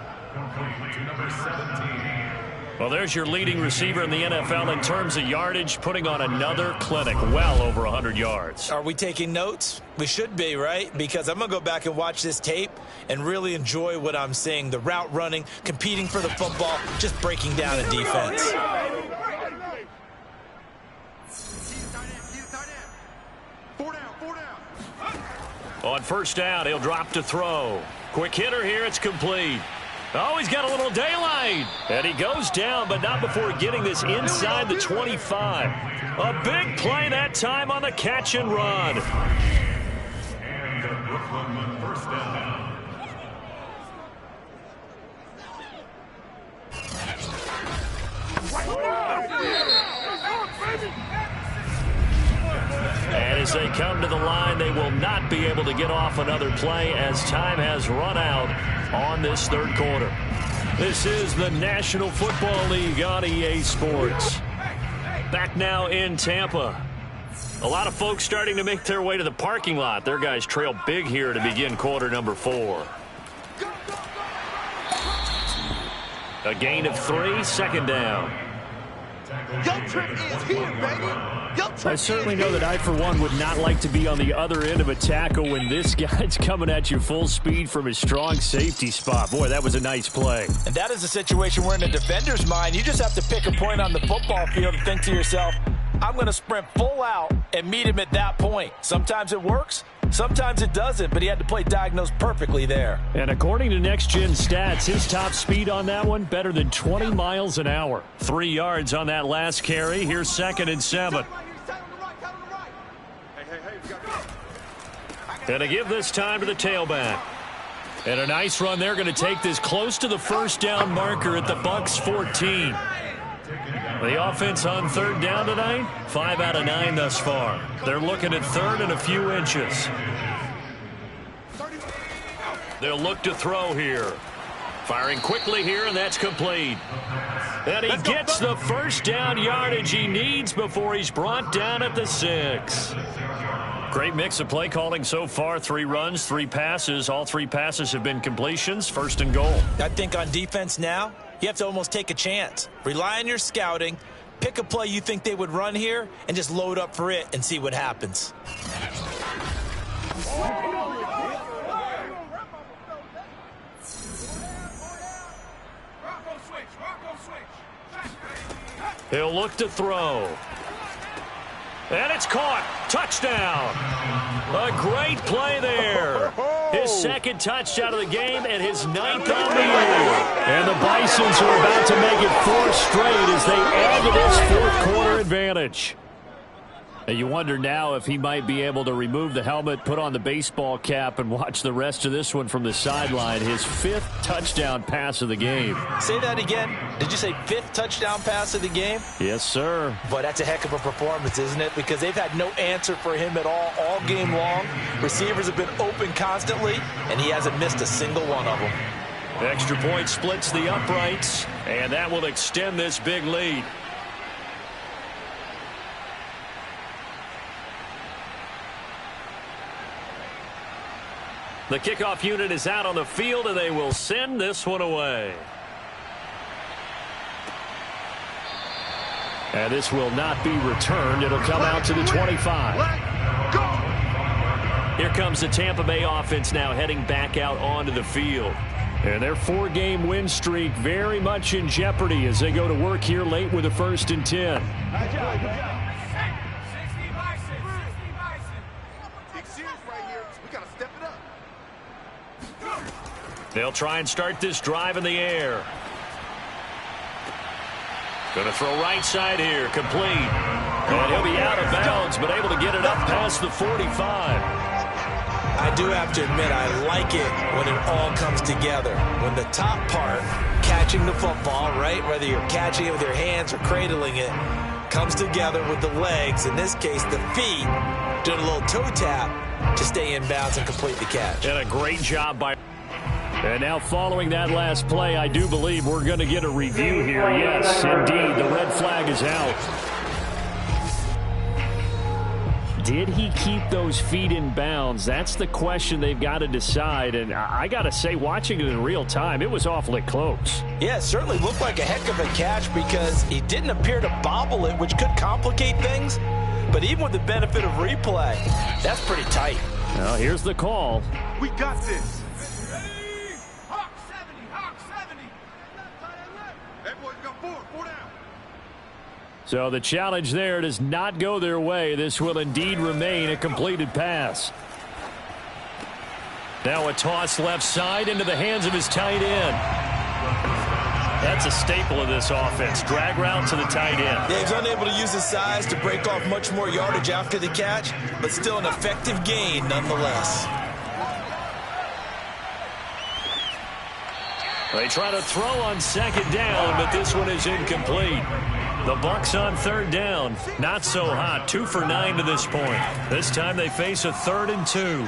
Speaker 1: Well, there's your leading receiver in the NFL in terms of yardage, putting on another clinic, well over 100 yards.
Speaker 2: Are we taking notes? We should be, right? Because I'm going to go back and watch this tape and really enjoy what I'm seeing. The route running, competing for the football, just breaking down a defense.
Speaker 1: On 1st down, he'll drop to throw. Quick hitter here, it's complete. Oh, he's got a little daylight. And he goes down, but not before getting this inside the 25. A big play that time on the catch and run.
Speaker 7: And Brooklyn, 1st down.
Speaker 1: And as they come to the line, they will not be able to get off another play as time has run out on this 3rd quarter. This is the National Football League on EA Sports. Back now in Tampa. A lot of folks starting to make their way to the parking lot. Their guys trail big here to begin quarter number 4. A gain of 3, 2nd down.
Speaker 5: Your trip is here, baby.
Speaker 1: I certainly know that I, for one, would not like to be on the other end of a tackle when this guy's coming at you full speed from his strong safety spot. Boy, that was a nice play.
Speaker 2: And that is a situation where in a defender's mind, you just have to pick a point on the football field and think to yourself, I'm going to sprint full out and meet him at that point. Sometimes it works. Sometimes it doesn't, but he had to play diagnosed perfectly there.
Speaker 1: And according to Next Gen Stats, his top speed on that one, better than 20 miles an hour. 3 yards on that last carry. Here's 2nd and 7. And to give this time to the tailback. And a nice run. They're going to take this close to the 1st down marker at the Bucs 14. The offense on 3rd down tonight, 5 out of 9 thus far. They're looking at 3rd and a few inches. They'll look to throw here. Firing quickly here, and that's complete. And he gets the 1st down yardage he needs before he's brought down at the 6. Great mix of play calling so far. 3 runs, 3 passes. All 3 passes have been completions. 1st and goal.
Speaker 2: I think on defense now, you have to almost take a chance. Rely on your scouting. Pick a play you think they would run here and just load up for it and see what happens.
Speaker 1: He'll look to throw. And it's caught. Touchdown. A great play there. His 2nd touchdown of the game and his 9th on the year. And the Bisons are about to make it 4 straight as they add to this 4th quarter advantage. And you wonder now if he might be able to remove the helmet, put on the baseball cap, and watch the rest of this one from the sideline. His 5th touchdown pass of the game.
Speaker 2: Say that again. Did you say 5th touchdown pass of the game?
Speaker 1: Yes, sir.
Speaker 2: Boy, that's a heck of a performance, isn't it? Because they've had no answer for him at all game long. Receivers have been open constantly, and he hasn't missed a single one of them.
Speaker 1: Extra point splits the uprights, and that will extend this big lead. The kickoff unit is out on the field, and they will send this one away. And this will not be returned. It'll come out to the 25. Here comes the Tampa Bay offense now heading back out onto the field. And their 4-game win streak very much in jeopardy as they go to work here late with a 1st and 10.
Speaker 5: Good job.
Speaker 1: They'll try and start this drive in the air. Going to throw right side here, complete. And he'll be out of bounds, but able to get it up past the 45.
Speaker 2: I do have to admit, I like it when it all comes together. When the top part, catching the football, right, whether you're catching it with your hands or cradling it, comes together with the legs, in this case the feet, doing a little toe tap to stay in bounds and complete the catch.
Speaker 1: And a great job by... And now following that last play, I do believe we're going to get a review here. Yes, indeed, the red flag is out. Did he keep those feet in bounds? That's the question they've got to decide. And I got to say, watching it in real time, it was awfully close.
Speaker 2: Yeah, it certainly looked like a heck of a catch because he didn't appear to bobble it, which could complicate things. But even with the benefit of replay, that's pretty tight.
Speaker 1: Now, here's the call.
Speaker 5: We got this.
Speaker 1: So the challenge there does not go their way. This will indeed remain a completed pass. Now a toss left side into the hands of his tight end. That's a staple of this offense. Drag route to the tight end.
Speaker 2: Yeah, he's unable to use his size to break off much more yardage after the catch, but still an effective gain nonetheless.
Speaker 1: They try to throw on second down, but this one is incomplete. The Bucs on third down. Not so hot. 2 for 9 to this point. This time they face a 3rd and 2.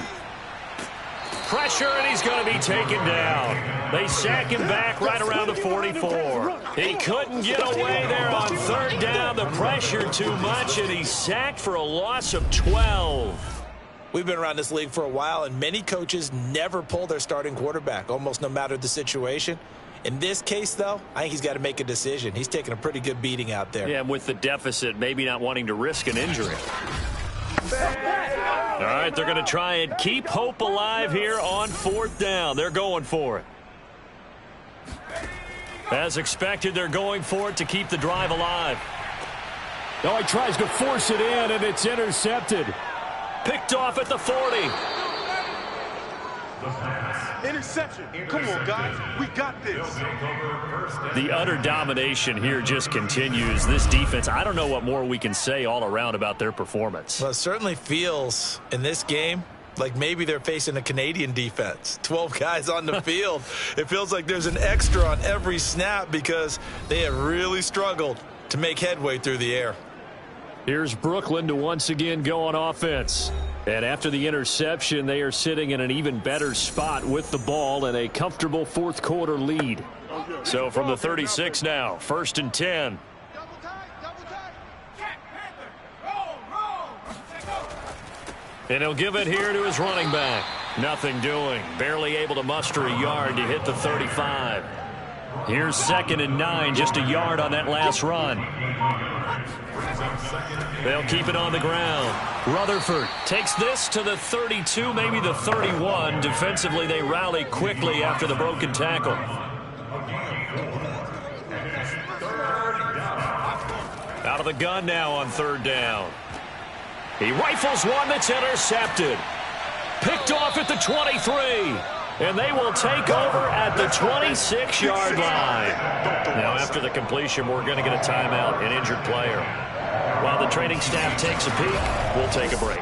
Speaker 1: Pressure, and he's going to be taken down. They sack him back right around the 44. He couldn't get away there on third down. The pressure too much, and he's sacked for a loss of 12.
Speaker 2: We've been around this league for a while, and many coaches never pull their starting quarterback, almost no matter the situation. In this case, though, I think he's got to make a decision. He's taking a pretty good beating out there.
Speaker 1: Yeah, with the deficit, maybe not wanting to risk an injury. All right, they're going to try and keep hope alive here on 4th down. They're going for it. As expected, they're going for it to keep the drive alive. Oh, he tries to force it in, and it's intercepted. Picked off at the 40.
Speaker 5: Interception. Come on, guys. We got this.
Speaker 1: The utter domination here just continues. This defense, I don't know what more we can say all around about their performance.
Speaker 2: Well, it certainly feels in this game like maybe they're facing a Canadian defense. 12 guys on the field. It feels like there's an extra on every snap because they have really struggled to make headway through the air.
Speaker 1: Here's Brooklyn to once again go on offense. And after the interception, they are sitting in an even better spot with the ball and a comfortable 4th quarter lead. So from the 36 now, 1st and 10. And he'll give it here to his running back. Nothing doing. Barely able to muster a yard to hit the 35. Here's 2nd and 9, just a yard on that last run. They'll keep it on the ground. Rutherford takes this to the 32, maybe the 31. Defensively, they rally quickly after the broken tackle. Out of the gun now on 3rd down. He rifles one that's intercepted. Picked off at the 23. And they will take over at the 26-yard line. Now, after the completion, we're going to get a timeout, an injured player. While the training staff takes a peek, we'll take a break.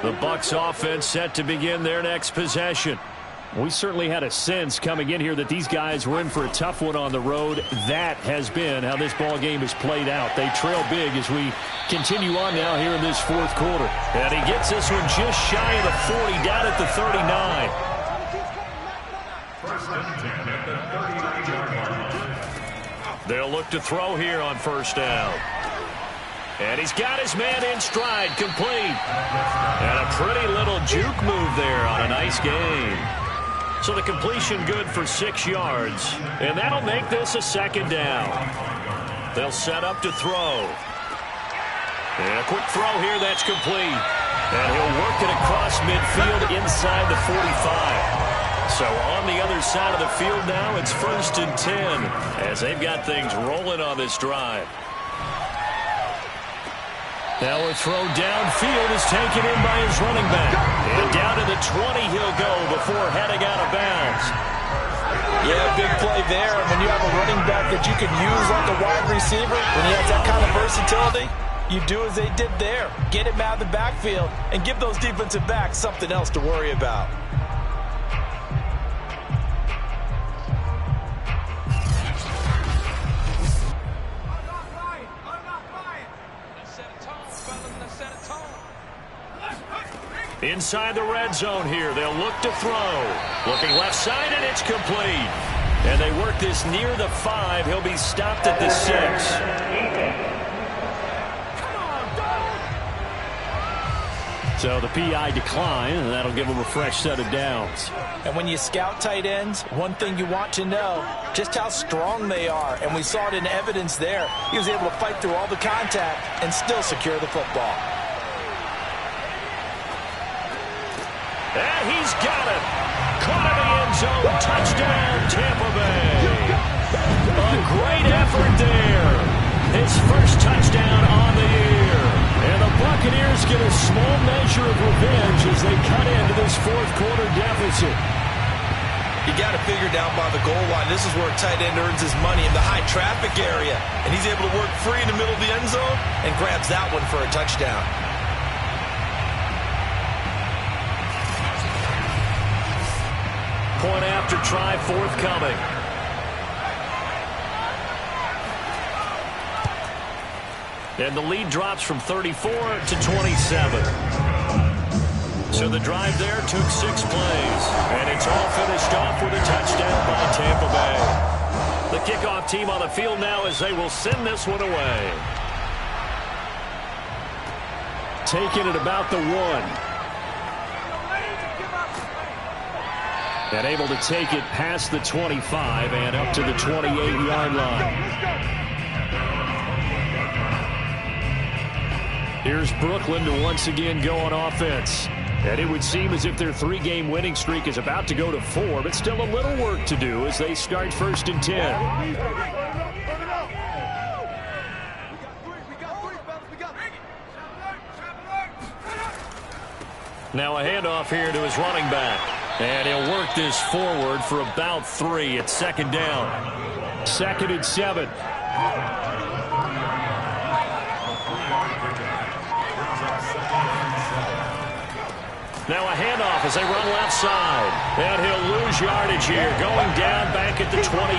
Speaker 1: The Bucs offense set to begin their next possession. We certainly had a sense coming in here that these guys were in for a tough one on the road. That has been how this ball game has played out. They trail big as we continue on now here in this 4th quarter. And he gets this one just shy of the 40, down at the 39. They'll look to throw here on 1st down. And he's got his man in stride, complete. And a pretty little juke move there on a nice gain. So the completion good for 6 yards. And that'll make this a 2nd down. They'll set up to throw. And a quick throw here, that's complete. And he'll work it across midfield inside the 45. So on the other side of the field now, it's 1st and 10 as they've got things rolling on this drive. Now a throw downfield is taken in by his running back. And down to the 20 he'll go before heading out of bounds.
Speaker 3: Yeah, big play there. And when you have a running back that you can use like a wide receiver, when he has that kind of versatility, you do as they did there. Get him out of the backfield and give those defensive backs something else to worry about.
Speaker 1: Inside the red zone here, they'll look to throw. Looking left side, and it's complete. And they work this near the 5. He'll be stopped at the 6. So the PI decline, and that'll give him a fresh set of downs.
Speaker 3: And when you scout tight ends, one thing you want to know, just how strong they are. And we saw it in evidence there. He was able to fight through all the contact and still secure the football.
Speaker 1: And he's got it. Caught in the end zone. Touchdown, Tampa Bay. A great effort there. His first touchdown on the year. And the Buccaneers get a small measure of revenge as they cut into this fourth quarter deficit.
Speaker 3: You got to figure down by the goal line. This is where a tight end earns his money, in the high traffic area. And he's able to work free in the middle of the end zone and grabs that one for a touchdown.
Speaker 1: Point after try forthcoming. And the lead drops from 34 to 27. So the drive there took 6 plays. And it's all finished off with a touchdown by Tampa Bay. The kickoff team on the field now as they will send this one away. Taking it about the 1. And able to take it past the 25 and up to the 28-yard line. Here's Brooklyn to once again go on offense. And it would seem as if their 3-game winning streak is about to go to 4, but still a little work to do as they start 1st and 10. Now a handoff here to his running back. And he'll work this forward for about 3 at 2nd down. 2nd and 7. Now a handoff as they run left side. And he'll lose yardage here, going down back at the 28.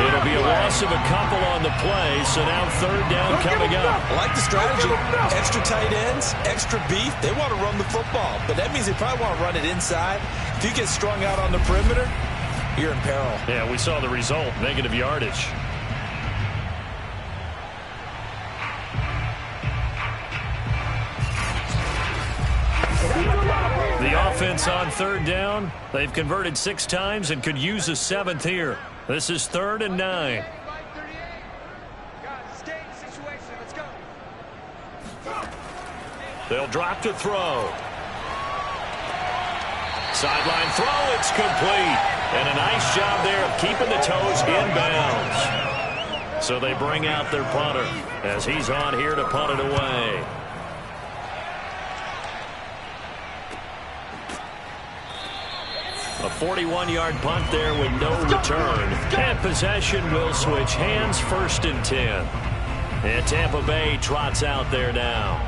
Speaker 1: It'll be a loss of a couple on the play, so now 3rd down coming up.
Speaker 3: I like the strategy. Extra tight ends, extra beef. They want to run the football, but that means they probably want to run it inside. If you get strung out on the perimeter, you're in peril.
Speaker 1: Yeah, we saw the result, negative yardage. The offense on 3rd down. They've converted 6 times and could use a 7th here. This is 3rd and 9. They'll drop to throw. Sideline throw, it's complete. And a nice job there of keeping the toes inbounds. So they bring out their punter as he's on here to punt it away. A 41-yard punt there with no return. And possession will switch hands, 1st and 10. And Tampa Bay trots out there now.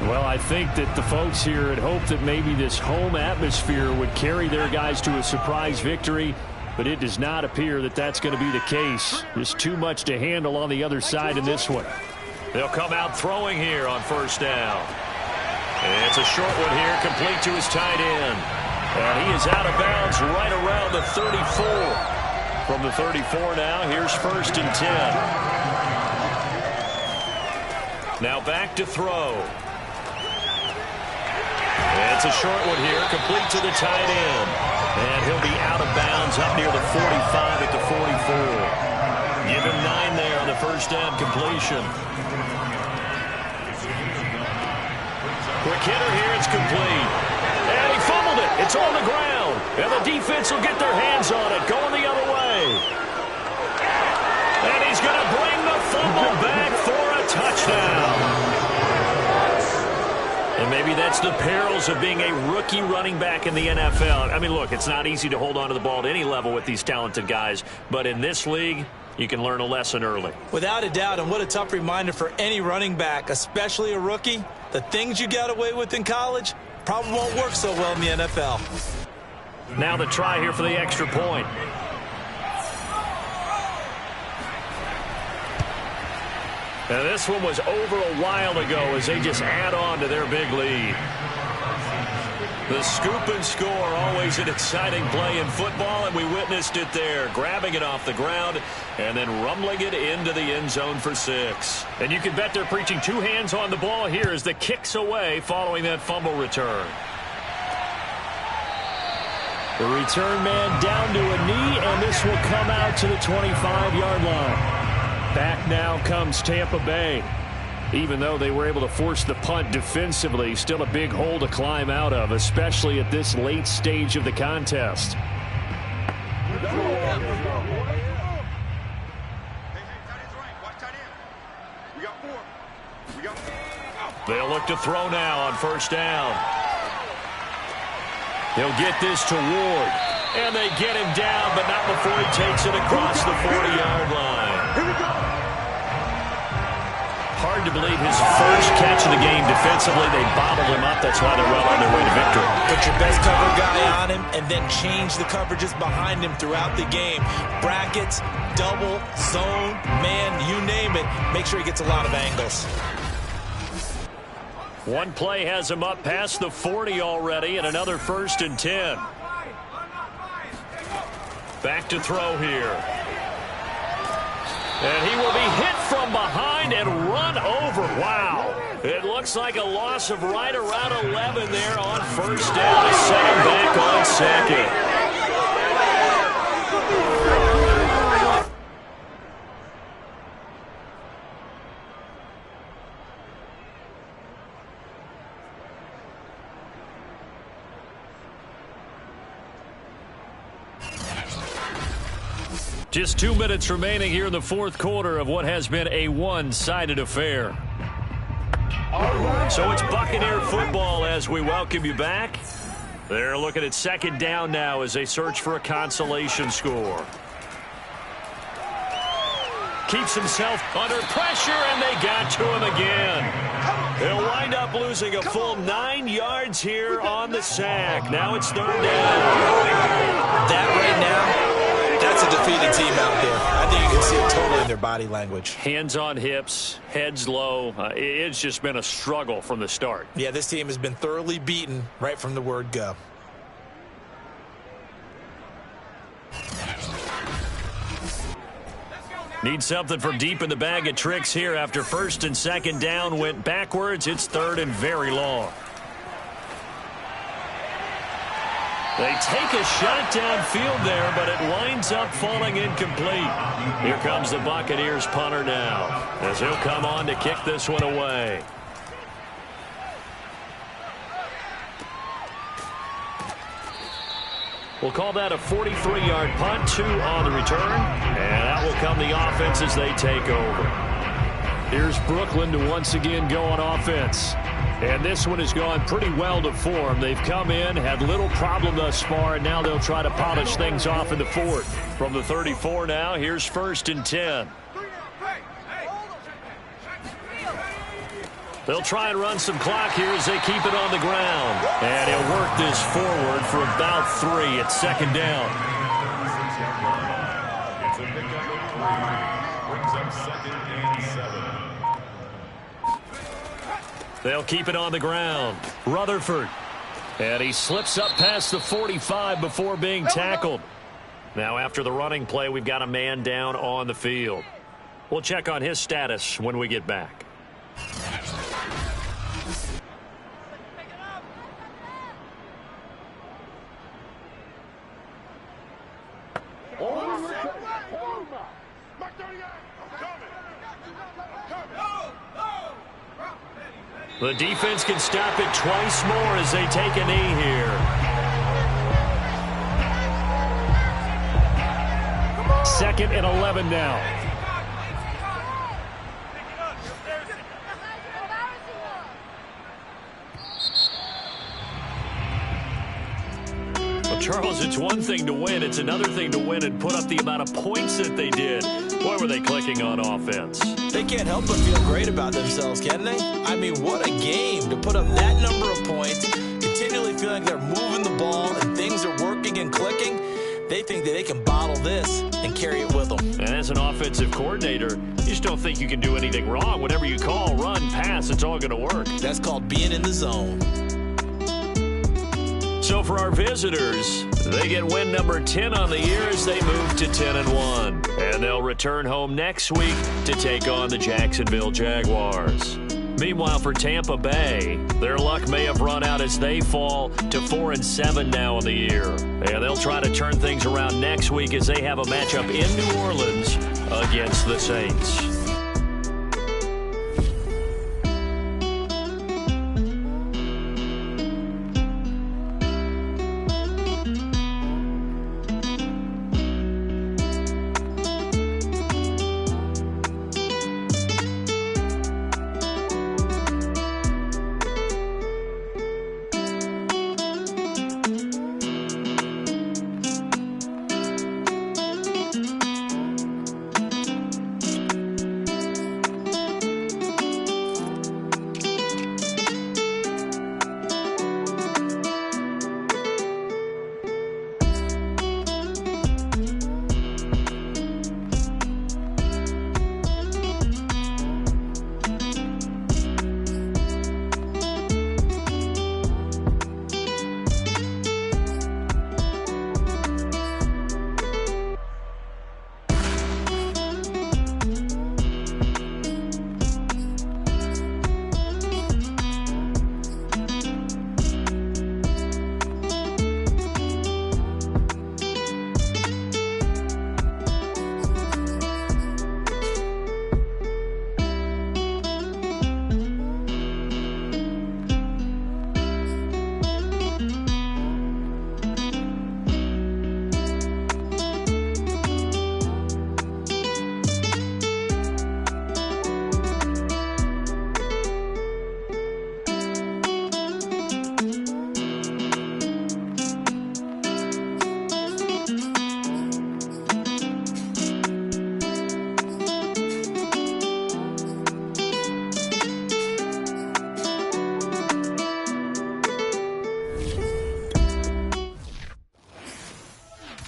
Speaker 1: Well, I think that the folks here had hoped that maybe this home atmosphere would carry their guys to a surprise victory, but it does not appear that that's going to be the case. There's too much to handle on the other side in this one. They'll come out throwing here on 1st down. And it's a short one here, complete to his tight end. And he is out of bounds right around the 34. From the 34 now, here's 1st and 10. Now back to throw. And it's a short one here, complete to the tight end. And he'll be out of bounds up near the 45 at the 44. Give him 9 there on the 1st down completion. Quick hitter here, it's complete. And he fumbled it. It's on the ground. And the defense will get their hands on it, going the other way. And he's going to bring the fumble back for a touchdown. Maybe that's the perils of being a rookie running back in the NFL. I mean, look, it's not easy to hold on to the ball at any level with these talented guys, but in this league, you can learn a lesson early.
Speaker 2: Without a doubt, and what a tough reminder for any running back, especially a rookie. The things you got away with in college probably won't work so well in the NFL.
Speaker 1: Now the try here for the extra point. Now this one was over a while ago as they just add on to their big lead. The scoop and score, always an exciting play in football, and we witnessed it there, grabbing it off the ground and then rumbling it into the end zone for 6. And you can bet they're preaching 2 hands on the ball here as the kick's away following that fumble return. The return man down to a knee, and this will come out to the 25-yard line. Back now comes Tampa Bay. Even though they were able to force the punt defensively, still a big hole to climb out of, especially at this late stage of the contest. They'll look to throw now on first down. They'll get this to Ward. And they get him down, but not before he takes it across the 40-yard line.
Speaker 5: Here we go.
Speaker 1: Hard to believe his first catch of the game defensively. They bottled him up. That's why they're well on their way to victory.
Speaker 2: Put your best cover guy on him and then change the coverages behind him throughout the game. Brackets, double, zone, man, you name it. Make sure he gets a lot of angles.
Speaker 1: One play has him up past the 40 already, and another 1st and 10. Back to throw here. And he will be hit from behind and run over. Wow. It looks like a loss of right around 11 there on first down to set him back on second. Just 2 minutes remaining here in the 4th quarter of what has been a one-sided affair. So it's Buccaneer football as we welcome you back. They're looking at 2nd down now as they search for a consolation score. Keeps himself under pressure, and they got to him again. They'll wind up losing a full 9 yards here on the sack. Now it's 3rd down.
Speaker 2: That right now, that's a defeated team out there. I think you can see it totally in their body language.
Speaker 1: Hands on hips, heads low. It's just been a struggle from the start.
Speaker 2: Yeah, this team has been thoroughly beaten right from the word go.
Speaker 1: Need something from deep in the bag of tricks here after 1st and 2nd down went backwards. It's 3rd and very long. They take a shot downfield there, but it winds up falling incomplete. Here comes the Buccaneers punter now, as he'll come on to kick this one away. We'll call that a 43-yard punt, 2 on the return, and that will come the offense as they take over. Here's Brooklyn to once again go on offense. And this one has gone pretty well to form. They've come in, had little problem thus far, and now they'll try to polish things off in the 4th. From the 34 now, here's 1st and 10. They'll try and run some clock here as they keep it on the ground. And he'll work this forward for about 3 at 2nd down.
Speaker 7: It's a pickup of 3. Brings up 2nd and 7.
Speaker 1: They'll keep it on the ground. Rutherford. And he slips up past the 45 before being tackled. Now after the running play, we've got a man down on the field. We'll check on his status when we get back. The defense can stop it twice more as they take a knee here. 2nd and 11 now. Charles, it's one thing to win. It's another thing to win and put up the amount of points that they did. Boy, were they clicking on offense.
Speaker 2: They can't help but feel great about themselves, can they? I mean, what a game to put up that number of points, continually feeling they're moving the ball and things are working and clicking. They think that they can bottle this and carry it with them.
Speaker 1: And as an offensive coordinator, you just don't think you can do anything wrong. Whatever you call, run, pass, it's all going to work.
Speaker 2: That's called being in the zone.
Speaker 1: So for our visitors, they get win number 10 on the year as they move to 10-1. And they'll return home next week to take on the Jacksonville Jaguars. Meanwhile, for Tampa Bay, their luck may have run out as they fall to 4-7 now in the year. And they'll try to turn things around next week as they have a matchup in New Orleans against the Saints.